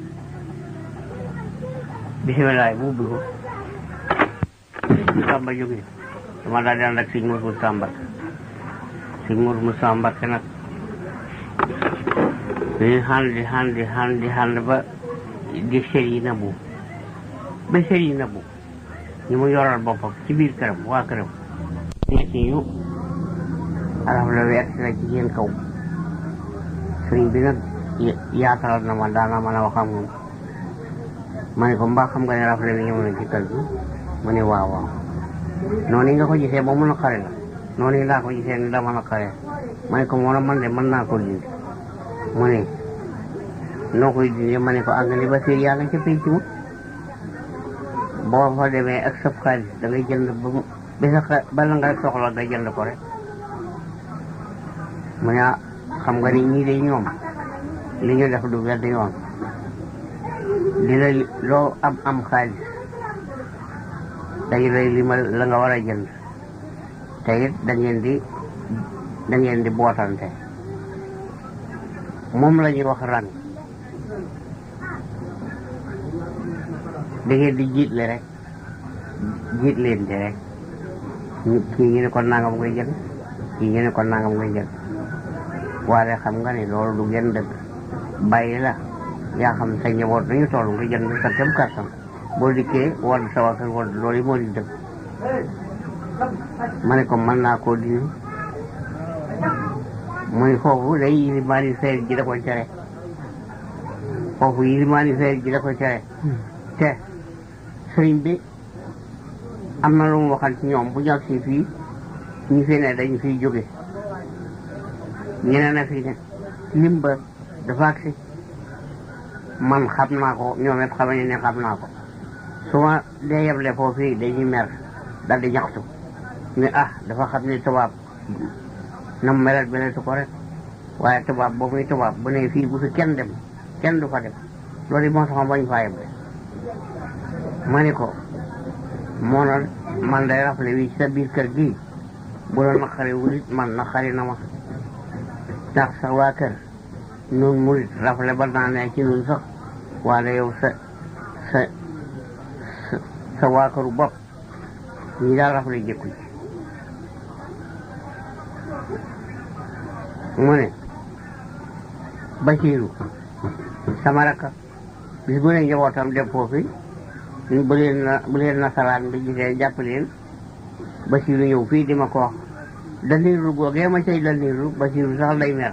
bisimilah bu ubbi ko Samba jóge dama daal di ànd ak sëñ Mour Moussa Mbacke sëñ Mour Moussa Mbacke nag dañuy xandi ba di sëriñ Nabu ba sëriñ Nabu ñu mu yoral boppam ci biir këram waa këram nekk ñu araf la weer si la ci seen kaw sëriñ bi nag yaatalal na ma daana mën a wax ak moom ma ne ko mbaa xam nga ne rafle bi ñëw na ci kër gi mu ne waaw noonu nga ko gisee ba mën a xare la noonu laa ko gisee ne dama la xare ma ne ko moo man de mën naa ko dindi mu ne noo koy dindi ma ne ko àggali ba fiir yàlla ca pénc ma boo fa demee ak sab xaalis da ngay jënd bala nga soxla nga jënd ko rek mu ne xam nga ni ñii de ñoom li ñu def du wedd yoon dina loo am xaalis dañu lay limal la nga war a jënd te it da ngeen di bootante moom la ñuy wax rang da ngeen di jiitle rek jiit leen di rek kii ñu ne ko nangam ngay jënd kii ñu ne ko nangam ngay jënd waaye xam nga ni loolu du gën dëgg bàyyi la yaa xam sa njaboot nañu toll nga jënd sa kem kàttan boo dikkee war sa waa kër war loolu yi moo di dëgg ma ne ko mën naa koo dindi mu ne foofu day yilimaani feer ji da koy tere foofu yilimaani feer ji da koy tere te sëriñ bi am na lu mu waxal ci ñoom bu ñu agsi fii ñu fi ne dañu fiy jóge ñeneen a fi ne lim ba dafa agsi man xam naa ko ñoom it xam ne xam naa ko su ma dee yeble foofu fii dañuy mer dal di ñaxtu ne dafa xam ne tubaab nam melat beletu ko rek waaye tubaab boo muy tubaab bu ne fii bu fi kenn dem kenn du fa dem loolu moo tax bañ faa yeble ma ni ko moo na man day rafle wi sa biir kër gi bu la naqari wulit man naqari na ma ndax sa waa kër nun murit rafle ba naa ne ci nun sax waaye yow sa waa këru bopp ñi daal rafle jëkku ci mu ne Basiiru sama rakka bis bu ne njabootam dem foofu bu leen nasaraan bi gisee jàpp leen Basiiru ñëw fii di ma ko wax daniiru googee ma cay daniiru Basiiru sax lay mer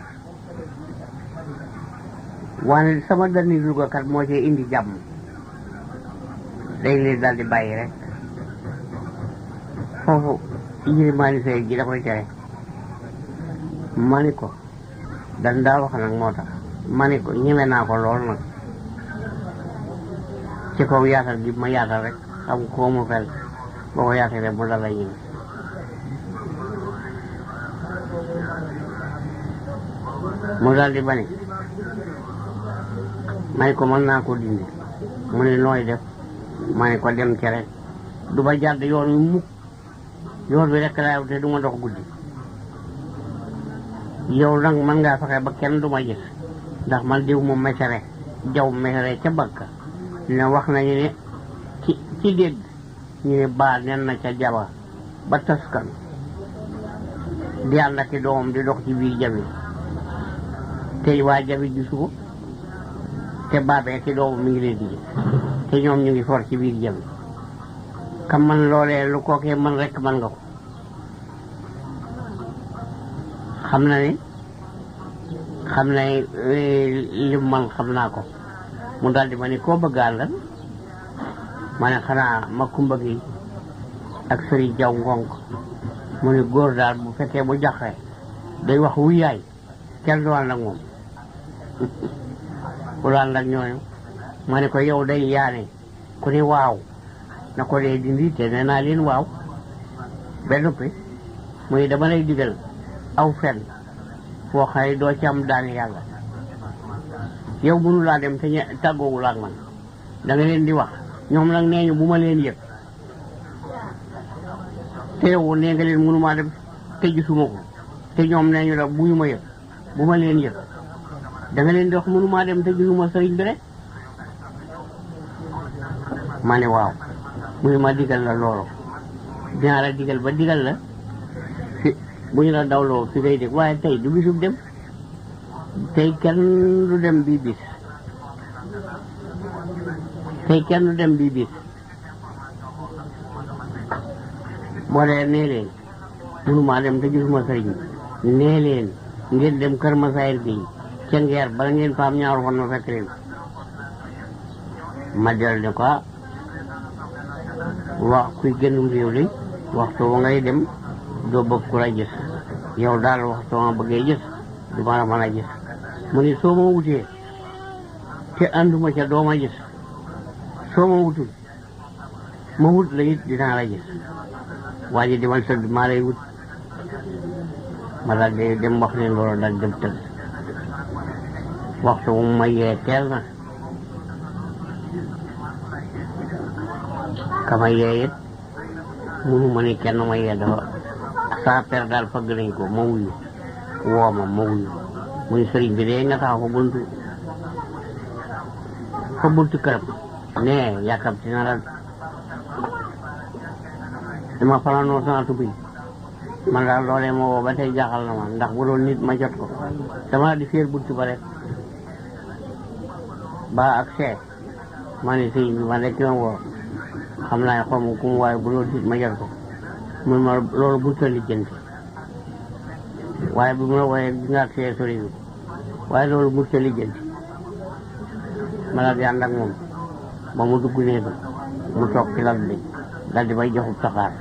waane sama daniiru go kat moo cay indi jàmm day leen daal di bàyyi rek foofu yilimaani sey ji da koy tere ma ni ko dan daa wax nag moo tax ma ni ko ñeme naa ko lool nag ci kaw yaatal gi ma yaatal rek xam koo mu fel boo ko yaatalee mu dala ñeme mu daal di bani ma ni ko mën naa ko dindi mu ne nooy def ma ni ko dem ci rek du ba jàdd yoon wi mukk yoon wi rek laa te du ma dox guddi yow nag mën ngaa fexe ba kenn du ma gis ndax man diw mu mesere jaw mesere ca bakka ne wax nañu ne ci dégg ñu ne baa nen na ca jaba ba taskan di ànd ak i doomam di dox ci biir jabi te waa jabi gisu ko te baabee ki doomam mi ngi leen di gis te ñoom ñu ngi for ci biir jabi kam man loolee lu kookee man rek man nga ko xam na li man xam naa ko mu daldi ma ni koo bëgg àndal ma ne xanaa ma kumba gi ak sëriñ jaw ngonk mu ne góor daal bu fekkee bu jaxee day wax wu yaay kenn du ànd ak moom ku ànd ak ñooñu ma ne ko yow day yaane ku ne waaw na ko dee dindi te nee naa leen waaw ba noppi muy dama lay digal aw fen foo xëy doo ci am daani yàlla yow mënu laa dem te tàggoowul ak man da nga leen di wax ñoom nag nee ñu bu ma leen yëg te yow nee nga leen mënumaa dem te gisuma ko te ñoom nee ñu la bu ñu ma yëg bu ma leen yëg da nga leen di wax mënumaa dem te gisuma sëriñ bi rek ma ne waaw muy ma digal la loolu dinaa la digal ba digal la fi bu ñu la dawloo fi ngay dégg waaye tey du bisub dem tey kenn du dem bii bis boo dee nee leen mënumaa dem te gisuma sëriñ nee leen ngeen dem kër Masayer gi ca ngeer bala ngeen fa am ñaar fan ma fekk leen ma del ne ko wax kuy génnum réew li waxtu wa ngay dem doo bëgg ku la gis yow daal waxtu wa bëggee gis du ma la mën a gis mu ne soo ma wutee te ànduma ca doo ma gis soo ma wutul ma wut la it dinaa la gis waa ji demal tëdd maa lay wut ma daal di dem wax leen loolu daal dem tëdd waxtu mu ma yee teel na kama yee it munu ma ni kenn ma yee dafa saa per daal fëgg nañ ko ma wuyu woo ma wuyu muy sëriñ bi de nga taxaw fa buntu këram ne yàkkamti na la dama fanaanoo sama tubi man daal loolee ma woo ba tey jaaxal na ma ndax bu doon nit ma jot ko dama di féer buntu ba rek ba ak see ma ne sëriñ bi man rek ki ma woo xam naa ne xamu ku mu waaye bu doon nit ma jot ko mun ma loolu bu ta lijjanti waaye bu ma la wooyee di nga ak see sori bi waaye loolu bu ta lijjanti ma daal di ànd ak moom ba mu dugg néeg mu toog ci lal bi daal di may joxub saxaar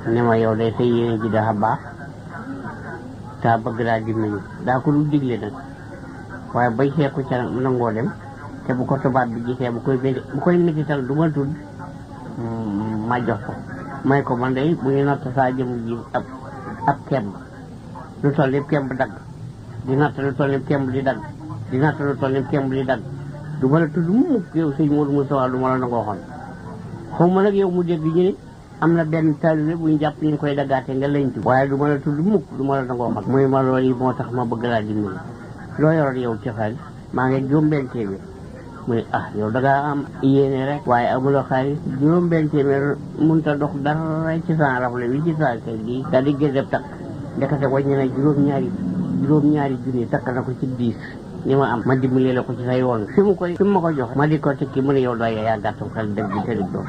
ne ma yow day sa yéene ji dafa baax taa bëgg daa dimbali daa ko lu digle nag waaye bay seeku ca nangoo dem te bu ko tubaab bi gisee bu koy métital du ma tudd ma jox ko may ko man day bu ñu natt saa jëm ji ab kemb lu toll yëpp kemb dagg di natt lu toll yëpp kemb di dagg di natt lu toll yëpp kemb di dagg du ma la tudd mukk yow sëñ Modou Moustapha du ma la nangoo xoon xaw ma nag yow mu dégg ñu ne am na benn taalibe bu ñu jàpp ñu koy daggaate nga lañ tudd waaye du ma la tudd mukk du ma la nangoo xoon muy ma loolu yi moo tax ma bëgg laa dimbali loo yoroon yow ci xaalis maa ngi juróom-benn téeméer mu ne yow da ngaa am yéene rek waaye amuloo xaalis juróom-benn téeméer mënut a dox dara ci sa rafle bi ci sa kër gi daal di gën a takk ndekete wàññi na juróom-ñaari junni takk na ko ci 10 ni ma am ma dimbali la ko ci sa yoon fi mu ma ko jox ma di ko tekki mu ne yow doy yaa gàttum xel dëgg bi tërig doon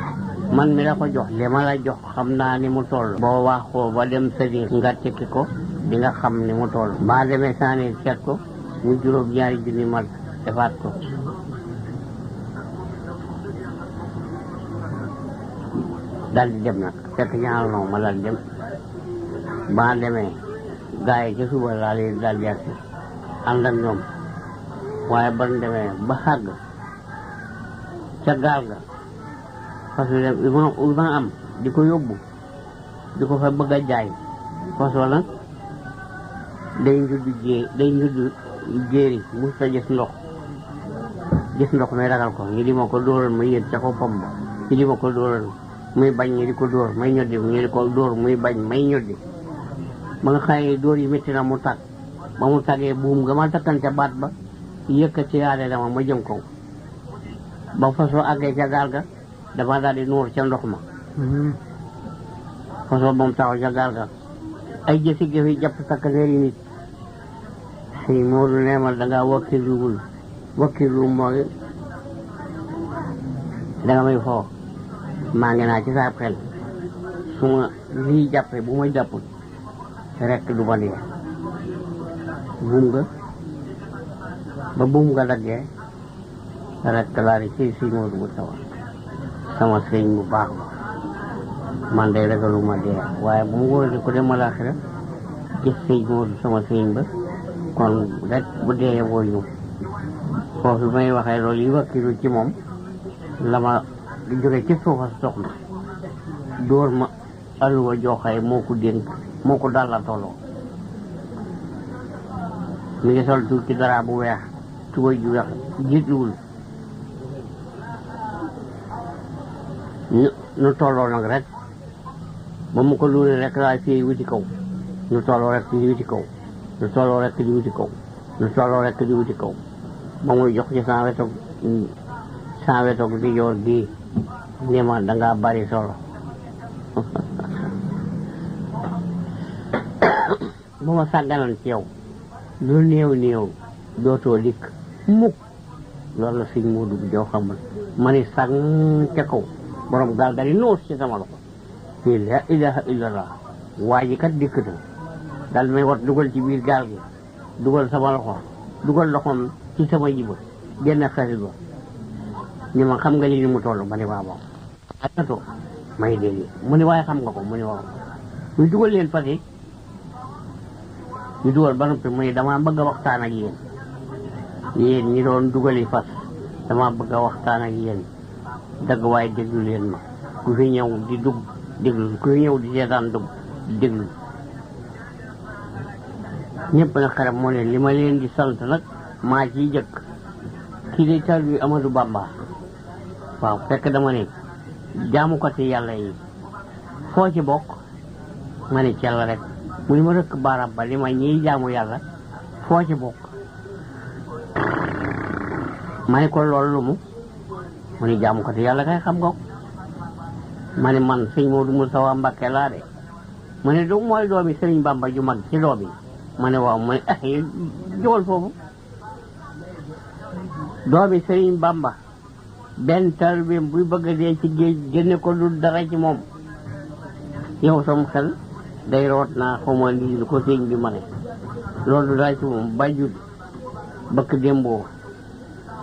man mi la ko jox li ma la jox xam naa ni mu toll boo waxoo ba dem sëriñ nga tekki ko di nga xam ni mu toll baa demee saani seet ko mu juróom-ñaari junni ma defaat ko dal di dem nag fekk ñaar non ma dal dem baa demee gaa yi ca suba laa leen dal di agsi ànd ak ñoom waaye ban demee ba xàgg ca gaal ga parce que li ma am di ko yóbbu di ko fa bëgg a jaay façon nag day njuddu jéeri mus ta gis ndox may ragal ko ñu di ma ko dóoral ma yéeg ca ko pom ba ñu di ma ko dóoral muy bañ ñu di ko dóor may ñoddi ñu di ko dóor muy bañ may ñoddi ba nga xëyee dóor yi métti na mu tàgg ba mu tàggee buum nga ma takkan ca baat ba yëkkati yaale dama ma jëm kaw ba façon àggee ca gaal ga dama daal di nuur ca ndox ma façon moom taxaw ca gaal ga ay jëfi jàpp takk neeri nit si Moodu neemal dangaa wakkilu mooy danga may foo maa ngi naa ci saa xel su ma lii jàppee bu ma jàppul rek du ma dee buum nga daggee rek laa di ci si Moodu bu tawa sama sëñ bu baax ba man day ragaluma dee waaye bu mu wóor di ko dem alaaxira gis sëñ Moodu sama sëñ ba kon rek bu dee woo ñu foofu may waxee loolu yi wakkilu ci moom la ma jóge ci suufa soxna dóor ma alluwa joxaay moo ko dénk moo ko dalla tolloo mi ngi sol tuuti dara bu weex tubay ju weex jiituwul nu tolloo nag rek ba mu ko luuree rek laa fii wuti kaw nu tolloo rek di wuti kaw nu tolloo rek di wuti kaw nu tolloo rek di wuti kaw ba muy jox ci saa wetoog di joor gi ni ma dangaa bari solo bu ma sàgganoon ci yow lu néew dootoo dikk mukk loolu la sëñ Moodu bu jow xamul ma ni sànn ca kaw borom gaal ga di noos ci sama loxo la ilaha illallah waa ji kat dikk na daal may wat dugal ci biir gaal gi dugal sama loxo dugal loxoom ci sama jiba génn xarit ba ni ma xam nga li ni mu toll ma ni waaw ato may dégg mu ni waaye xam nga ko mu ni waaw ñu dugal leen fas yi ñu dugal ba noppi mu ni dama bëgg a waxtaan ak yéen ñi doon dugali fas dama bëgg a waxtaan ak yéen dëgg waaye déglu leen ma ku fi ñëw di dugg déglu ku fi ñëw di seetaan dugg déglu ñëpp na xarab moo ne li ma leen di sant nag maa ciy jëkk kii di tal bi Amadou Bamba waaw fekk dama ne jaamukati yàlla yi foo ci bokk ma ne cell rek mu ni ma rëkk baaraam ba li ma ñiy jaamu yàlla foo ci bokk ma ne ko loolu lu mu ni jaamukati yàlla kay xam nga ko ma ne man sëñ Moodu Moustapha Mbakke laa de ma ne du mooy doomi sëriñ Bamba ju mag ci doom yi ma ne waaw ma ne jógal foofu doomi sëriñ Bamba benn taalibeem buy bëgg a dee ci géej génne ko du dara ci moom yow sam xel day root naa xawma lii ko sëñ bi ma ne loolu du dara ci moom bàjjut bëkk démboo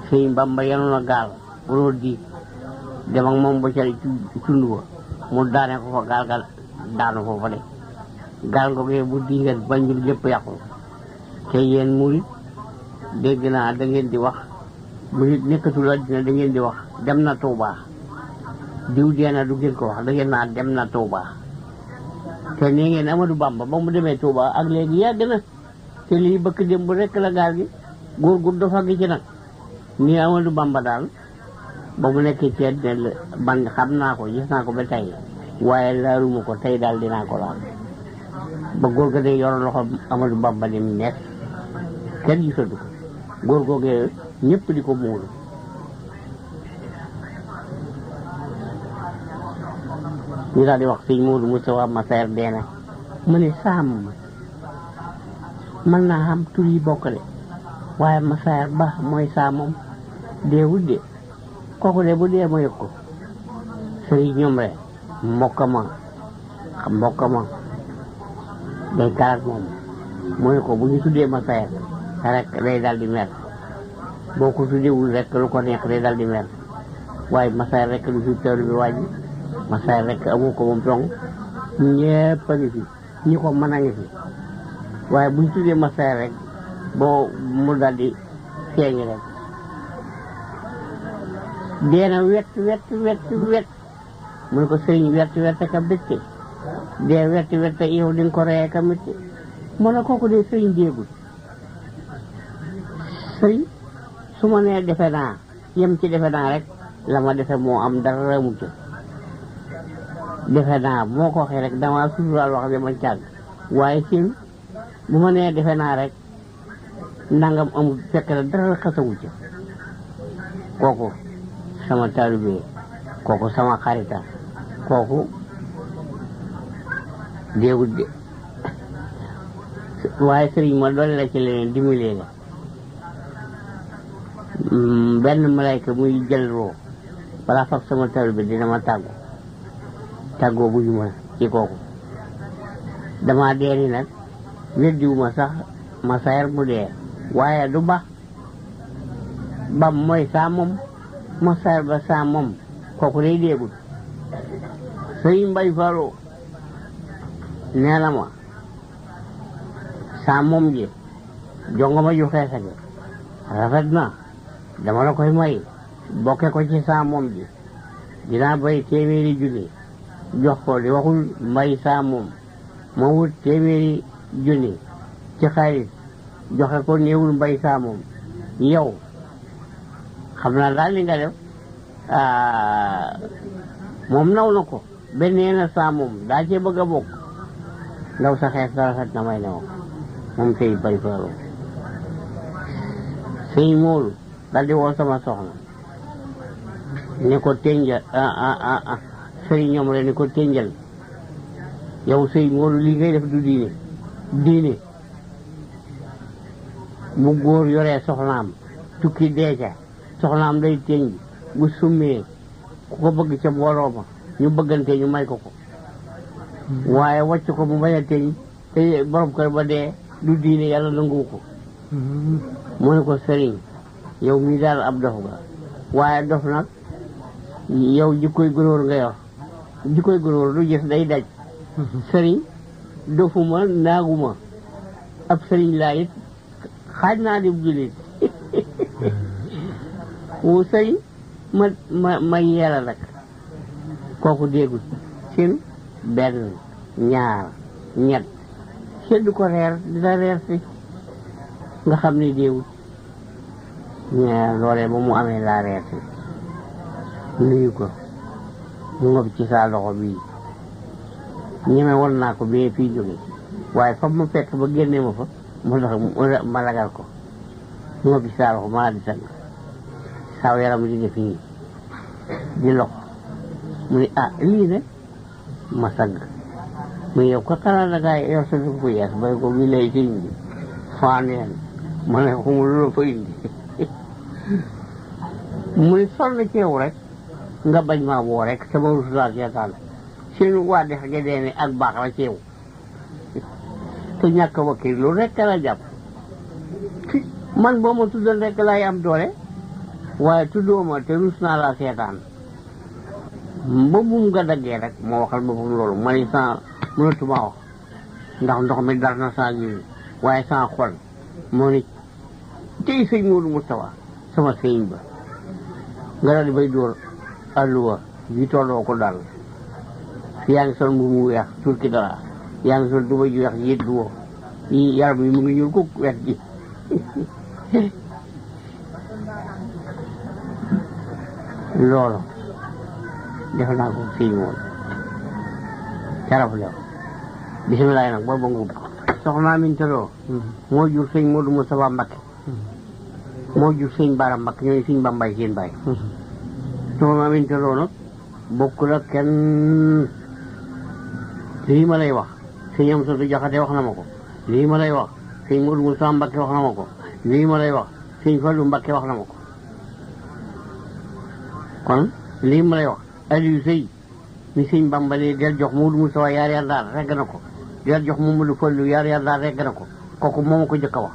sëriñ Bamba yenu na gaal bu di dem ak moom ba ca tund ba mu daane ko fa gaal ga daanu foofa de gaal googee bu diingat Banjul lépp yàqu te yéen murit dégg naa da ngeen di wax bu nit nekkatul àddina da ngeen di wax dem na Touba diw dee na du ngeen ko wax da ngeen naa dem na Touba te nee ngeen Amadou Bamba ba mu demee Touba ak léegi yàgg na te lii bëkk démb rekk la gaal gi góor gu dafa gi ci nag ni Amadou Bamba daal ba mu nekkee ci man xam naa ko gis naa ko ba tey waaye laaluma ko tey daal dinaa ko laal ba góor ga de yor loxo Amadou Bamba ni mu nekk kenn gisatu ko góor googee ñëpp di ko muulu ñu daal di wax sëñ Moodu Mustafa Masaer deena mu ne saam mën naa xam tur yi bokk de waaye Masaer ba mooy saamam deewul de kooku de bu dee ma yëg ko sëriñ ñoom rek mbokk ma day karat moom mu ne ko bu ñu tuddee Masaer rek day dal di mer boo ko tuddeewul rek lu ko neex day dal di mer waaye Masaer rek lu fi teewlu bi wàññi Masaer rek amu ko moom dong ñëpp a ngi fi ñi ko mën a ngi fi waaye bu ñu tuddee Masaer rek boo mu dal di feeñ rek deena wet mu ne ko sëriñ wet ka bëtte dee wet yow di nga ko reye ka métti mu ne kooku de sëriñ déegul sëriñ su ma nee defe naa yem ci defe naa rek la ma defe moo am dara mu ci defe naa moo ko waxee rek dama suturaal wax dama càgg waaye seen bu ma nee defe naa rek nangam amul fekk na dara xasawu ci kooku sama taalibe kooku sama xarita kooku déegul de waaye sëriñ ma doole la ci leneen dimbalee la benn malayka muy jël roo balaa fab sama taalibe dina ma tàggoo bu ñu ma ci kooku dama dee ni nag weddiwuma sax Masaer mu dee waaye du ba bam mooy saa moom Masaer ba saa moom kooku day déegul sëriñ Mbay Fallou nee na ma saa moom ji jongo ma ju xeesa gi rafet na dama la koy may bokke ko ci saa moom ji dinaa bay téeméeri junni jox ko di waxul mbay saa moom moo wut téeméeri junni ci xaalis joxe ko néewul mbay saa moom yow xam naa daal li nga def moom naw na ko benn na saa moom daa cee bëgg a bokk ndaw sa xees sa rafet na may ne ma moom tey bay Fallou sëñ Moodu daal di woo sama soxna ne ko tenjal sëriñ ñoom rek ne ko tenjal yow sëñ Moodu li ngay def du diine bu góor yoree soxnaam tukki deeca soxnaam day tenj bu summee ku ko bëgg ca mbooloo ma ñu bëggante ñu may ko waaye wàcc ko mu bañ a tenj te borom kër ba dee du diine yàlla nangu ko mu ne ko sëriñ yow mii daal ab dof nga waaye dof nag yow jikkoy gunóor nga yor jikkoy gunóor du gis day daj sëriñ dofuma naaguma ab sëriñ laa it xaaj naa di jullit wu sëriñ ma yeela nag kooku déggul sin benn ñaar ñett seddu ko reer dina reer si nga xam ne déewul loolee ba mu amee laa reer si nuyu ko mu ngob ci saa loxo bii ñeme woon naa ko bee fii jóge waaye fa ma fekk ba génne ma fa mu tax ma ragal ko mu ngob ci saa loxo maa di sang saw yaram di def nii di loxo mu ne lii ne ma sagg mu yow ko xanaa dangaa yor sa dugub bu yees bay ko bii lay sëñ bi faaneen ma ne xamul lu la fa indi mu ne sonn ci yow rek nga bañ maa woo rek sama rusudaal seetaan seen waa dex ga dee ne ak baax la ci yow te ñàkk wakkil lu rek la jàpp man boo ma tuddoon rek laay am doole waaye tuddoo ma te rus naa laa seetaan ba bum nga daggee rek moo waxal boppam loolu ma ne sans mënatuma wax ndax ndox mi dar na saa gi waaye sans xol moo ni tey sëñ Moodu Mustafa sama sëñ ba nga daal di bay dóor alluwa yi tolloo ko daal yaa ngi sol mbubu mu weex turki dara yaa ngi sol duba ju weex yit woo yaram yi mu ngi ñuul ko weex ji loolu def naa ko fii moom caraf lew bisimilaay nag booba ngub soxna Aminta Lo moo jur sëñ Modou Moustapha Mbacké moo jur sëñ Bara Mbacké ñooy sëñ Bambay seen baay soxna Aminta Lo nag bokkul ak kenn lii ma lay wax sëñ Amsatu Jaxate wax na ma ko lii ma lay wax sëñ Modou Moustapha Mbacké wax na ma ko lii ma lay wax sëñ Fallou Mbacké wax na ma ko kon lii ma lay wax Aliou Sey ni sëñ Bamba ne del jox Modou Moustapha yaar daal regg na ko del jox Mamadou Fallou yaar daal regg na ko kooku moo ma ko jëkk a wax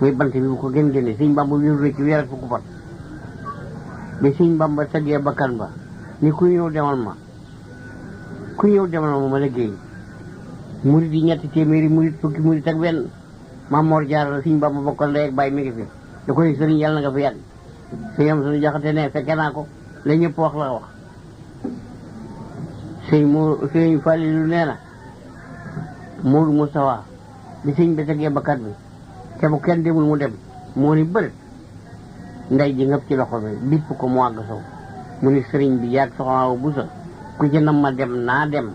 muy bant bi bu ko gën génne sëñ Bamba wéru ci weerat fukk fan bi sëñ Bamba teggee bakkan ba ni ku ñëw demal ma ma liggéey murit yi 300 murit fukki murit ak benn Maam Mor Jaara la sëñ Bamba bokkal ndey ak baay mi ngi fi da koy sëriñ yàlla nga fi yàgg sëñ am suñu Jaxate ne fekke naa ko la ñëpp wax la wax sëñ Falilu nee na Modou Moustapha bi sëñ bi tegee bakkat bi te bu kenn demul mu dem moo ni bërët nday ji ngëp ci loxo bi bipp ko mu àgg sow mu ni sëriñ bi yaag soxna Awa Buso ku ci nam ma dem naa dem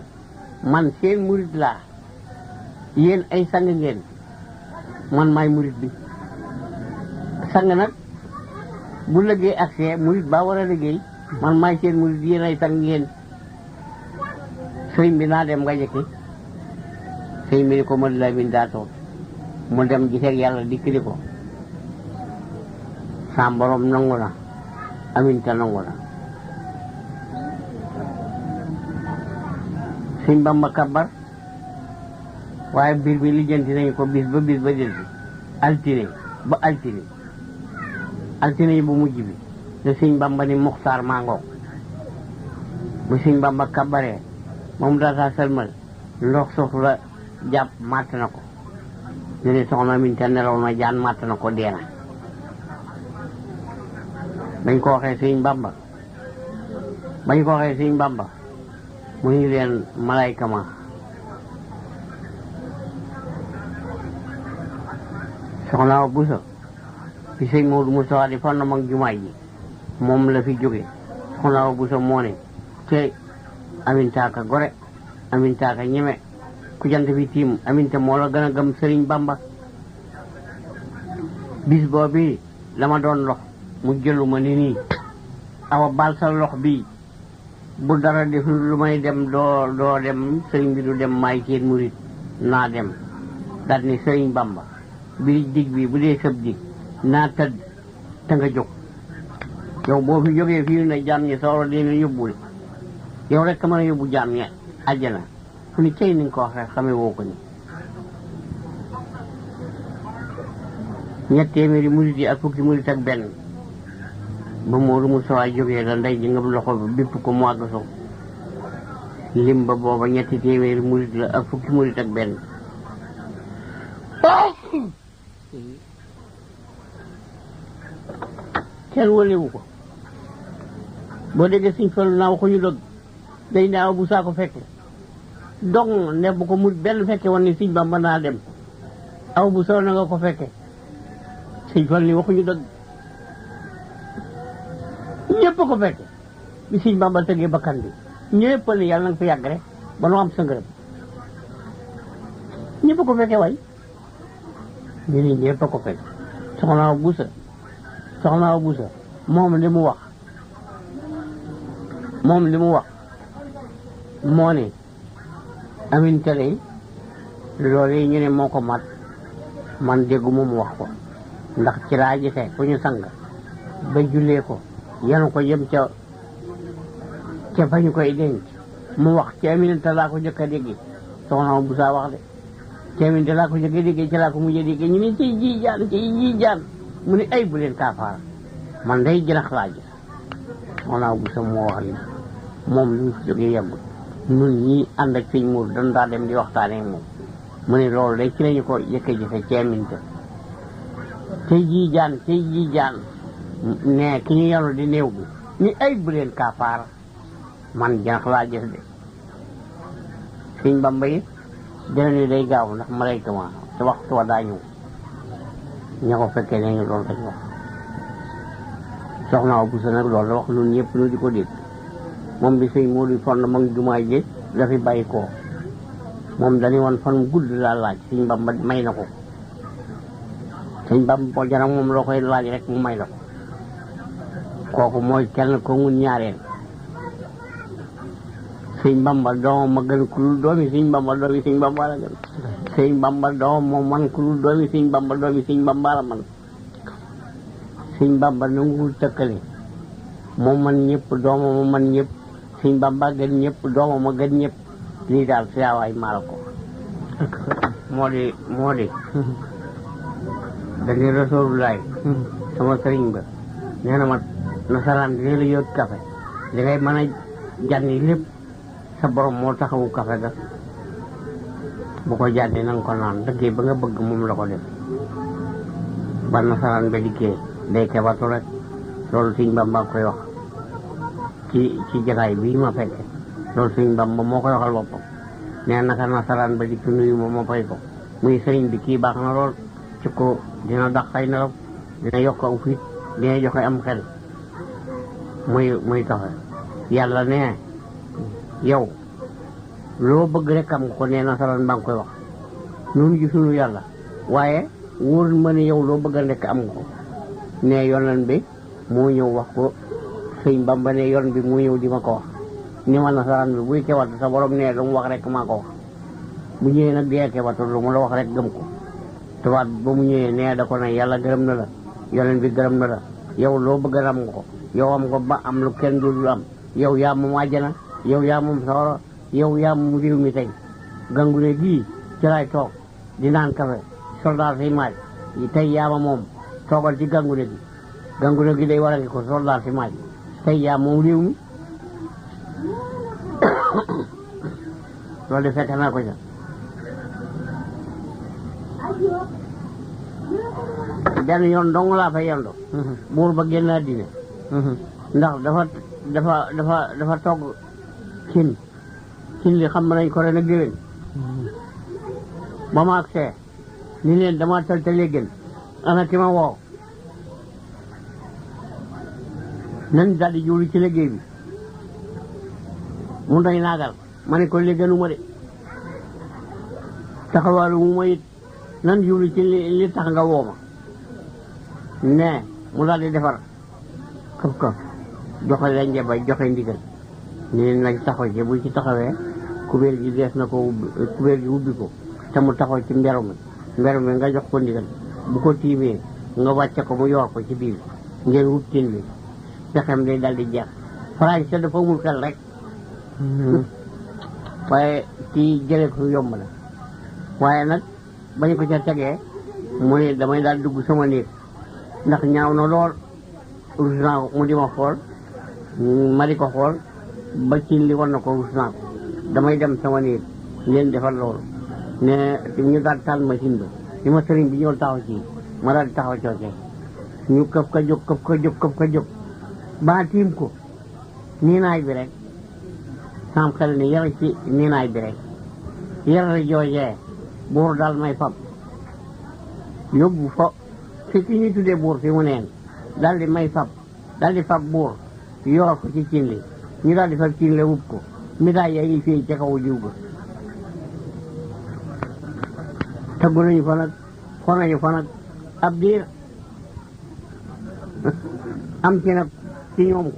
man seen murit laa yéen ay sang ngeen man maay murit bi sang nag bu liggéey accès murit baa war a liggéey man maay seen murit yéen ay sang ngeen sëriñ bi naa dem nga jëkki sëriñ bi ni ko Madu Lamin daa toog mu dem giseeg yàlla dikkili ko sa borom nangu na Aminta nangu na sëñ Bamba kabar waaye biir bi lijjanti nañu ko bis ba del bi altine yi bu mujj bi te sëñ Bamba ni Muxtaar maa ngoog bu sëñ Bamba kabaree moom daataa sëlmal ndox suuf la jàpp màtt na ko ñu ne soxna Aminta nelaw na jaan màtt na ko deena bañ ko waxee sëñ Bamba mu ngi leen malayka ma soxna Awa Buso fi sëñ Modou Moustapha di fànn mag jumaay ji moom la fi jóge soxna Awa Buso moo ne te Aminta ka gore Aminta ka ñeme ku jant bi tiim Aminta moo la gën a gëm sëriñ Bamba bis boobu la ma doon lox mu jëlu ma ni nii Awa baal sa lox bi bu dara def lu may dem doo dem sëriñ bi du dem maay seen murit naa dem daal ni sëriñ Bamba bi dig bi bu dee sëb dig naa tëdd te nga jóg yow boo fi jógee fii ne jaam ñi sooro dina yóbbul yow rek mën a yóbbu jaam ñi àjjana fu ni cey ni nga ko wax rek xamee woo ko ni 300 murit yi ak fukki murit ak benn ba Modou Moustapha jógee la ndey ji nga loxo bi bépp ko mu àgg sow lim ba booba 300 murit la ak fukki murit ak benn kenn wëlewu ko boo déggee Sëñ Fallu naa waxuñu dëgg day naaw bu saa ko fekke dong ne bu ko murit benn fekke woon ni Sëñ Bamba naa dem aw bu soo na nga ko fekke Sëñ Fallu ni waxuñu dëgg ñëpp ko fekke bi Sëñ Bamba tëggee bakkan bi ñëpp ne yàlla na nga fi yàgg rek ba noo am sa ngërëm ñëpp ko fekke way ñu ni ñëpp ko fekke soxna Awa Buso moom li mu wax moo ne Aminta lay loolu yi ñu ne moo ko mat man dégguma mu wax ko ndax ci laa gisee ku ñu sang ba jullee ko yanu ko jëm ca fa ñu koy denc mu wax ci Aminta laa ko jëkk a dégg soxna Awa Buso wax de ci Aminta laa ko jëkk a dégg ci laa ko mujj a dégg ñu ne ci ji jaan mu ne ay bu leen kaafaara man day jënax laa gis soxna Awa Buso moo wax li moom li mu fi jógee yàggul ñun ñii ànd ak sëñ Mour dañ daa dem di waxtaanee moom mu ne loolu day ci lañu ko jëkk a gise ci Aminta tey jii jaan ne ki ñu yanu di néew bi ni ay bu leen kaafaara man janax laa gis de sëñ Bamba yi dina ni day gaaw ndax malayka ma te waxtu wa daa ñëw ña ko fekkee ne ñu loolu dañ wax soxna Awa Bousso nag loolu la wax ñun ñëpp ñu di ko dégg moom bi sëñ Modou fond mag jumaa ji dafi bàyyi ko moom dañu woon fan mu gudd laa laaj sëñ Bamba may na ko sëñ Bamba boo jara moom loo koy laaj rek mu may la ko kooku mooy kenn ko mun ñaareel sëñ Bamba doomam ma gën ku dul doomi sëñ Bamba doomi sëñ Bamba la gën sëñ Bamba doomam moom man ku dul doomi sëñ Bamba doomi sëñ Bamba la man sëñ Bamba nanguwul tëkkale moom man ñëpp doomam ma man ñëpp sëñ Bamba gën ñëpp doomam ma gën ñëpp lii daal siyaawaay maal ko moo di dañuy Rasulullaay sama sëriñ ba nee na ma nasaraan dina la yóot café li ngay mën a jànni lépp sa borom moo taxawu café ga bu ko jànni na nga ko naan dëggee ba nga bëgg moom la ko def ba nasaraan ba dikkee day kebatu rek loolu sëñ Bamba koy wax ci jataay bii ma fekke loolu sëñ Bamba moo koy waxal boppam nee naka nasaraan ba dikk nuyu ma fay ko muy sëriñ bi kii baax na lool ci ko dina dax xay nelaw dina yokk aw fit dina joxe am xel muy taxe yàlla ne yow loo bëgg rek am nga ko nee nasaraan ba nga koy wax ñun gisuñu yàlla waaye wóor ma ne yow loo bëgg a nekk am nga ko ne yonen bi moo ñëw wax ko sëñ Bamba ne yoon bi moo ñëw di ma ko wax ni ma nasaraan bi buy kewat sa borom ne lu mu wax rek maa ko wax bu ñëwee nag dee kewatu lu mu la wax rek gëm ko tubaab ba mu ñëwee nee da ko ne yàlla gërëm na la yonen bi gërëm na la yow loo bëgg a am nga ko yow am ko ba am lu kenn dul am yow yaa moom àjjana yow yaa moom sawara yow yaa moom réew mi tey gangune gii ci laay toog di naan kafe soldat si maaj tey yaa ma moom toogal ci gangune gi day war a ngi ko soldat si maaj tey yaa moom réew mi loolu de fekk naa ko ca benn yoon dong laa fa yendo buur ba génn àddina ndax dafa togg cin li xam nañ ko ren a géwén ba ma agsee ni leen dama tëltalee gën ana ki ma woo nañ daldi jublu ci liggéey bi mu doy naagal ma ne ko liggéeyuma de taxawaalu mu ma it nan jublu ci li tax nga woo ma ne mu daal di defar këf joxe la njabay joxe ndigal ni nag taxaw ci bu ci taxawee kubéer gi dees na ko kubéer gi ubbi ko te mu taxaw ci mberu mi nga jox ko ndigal bu ko tiimee nga wàcce ko mu yor ko ci biir ngeen wut tin bi pexem day dal di jeex français dafa amul xel rek waaye kii jële ko yomb la waaye nag bañ ko ca tegee mu ne damay daal dugg sama néeg ndax ñaaw na lool rus naa ko mu di ma xool ma di ko xool ba ci li war na ko rus naa ko damay dem sama néeg leen defal loolu ne ñu daal taal machine bi li ma sëriñ bi ñëw taxaw ci ma daal di taxaw coocee ñu këf ka jóg ba tiim ko niinaay bi rek sam xel ni yar ci niinaay bi rek yar joojee buur daal may fab yóbbu fa fi ki ñuy tuddee buur fi mu neen daal di may fab daal di fab buur yor ko ci cin li ñu daal di fab cin li wub ko midaay yaa ngi fii ca kaw jiw ga taggu nañu fa nag ab diir am ci nag ci ñoom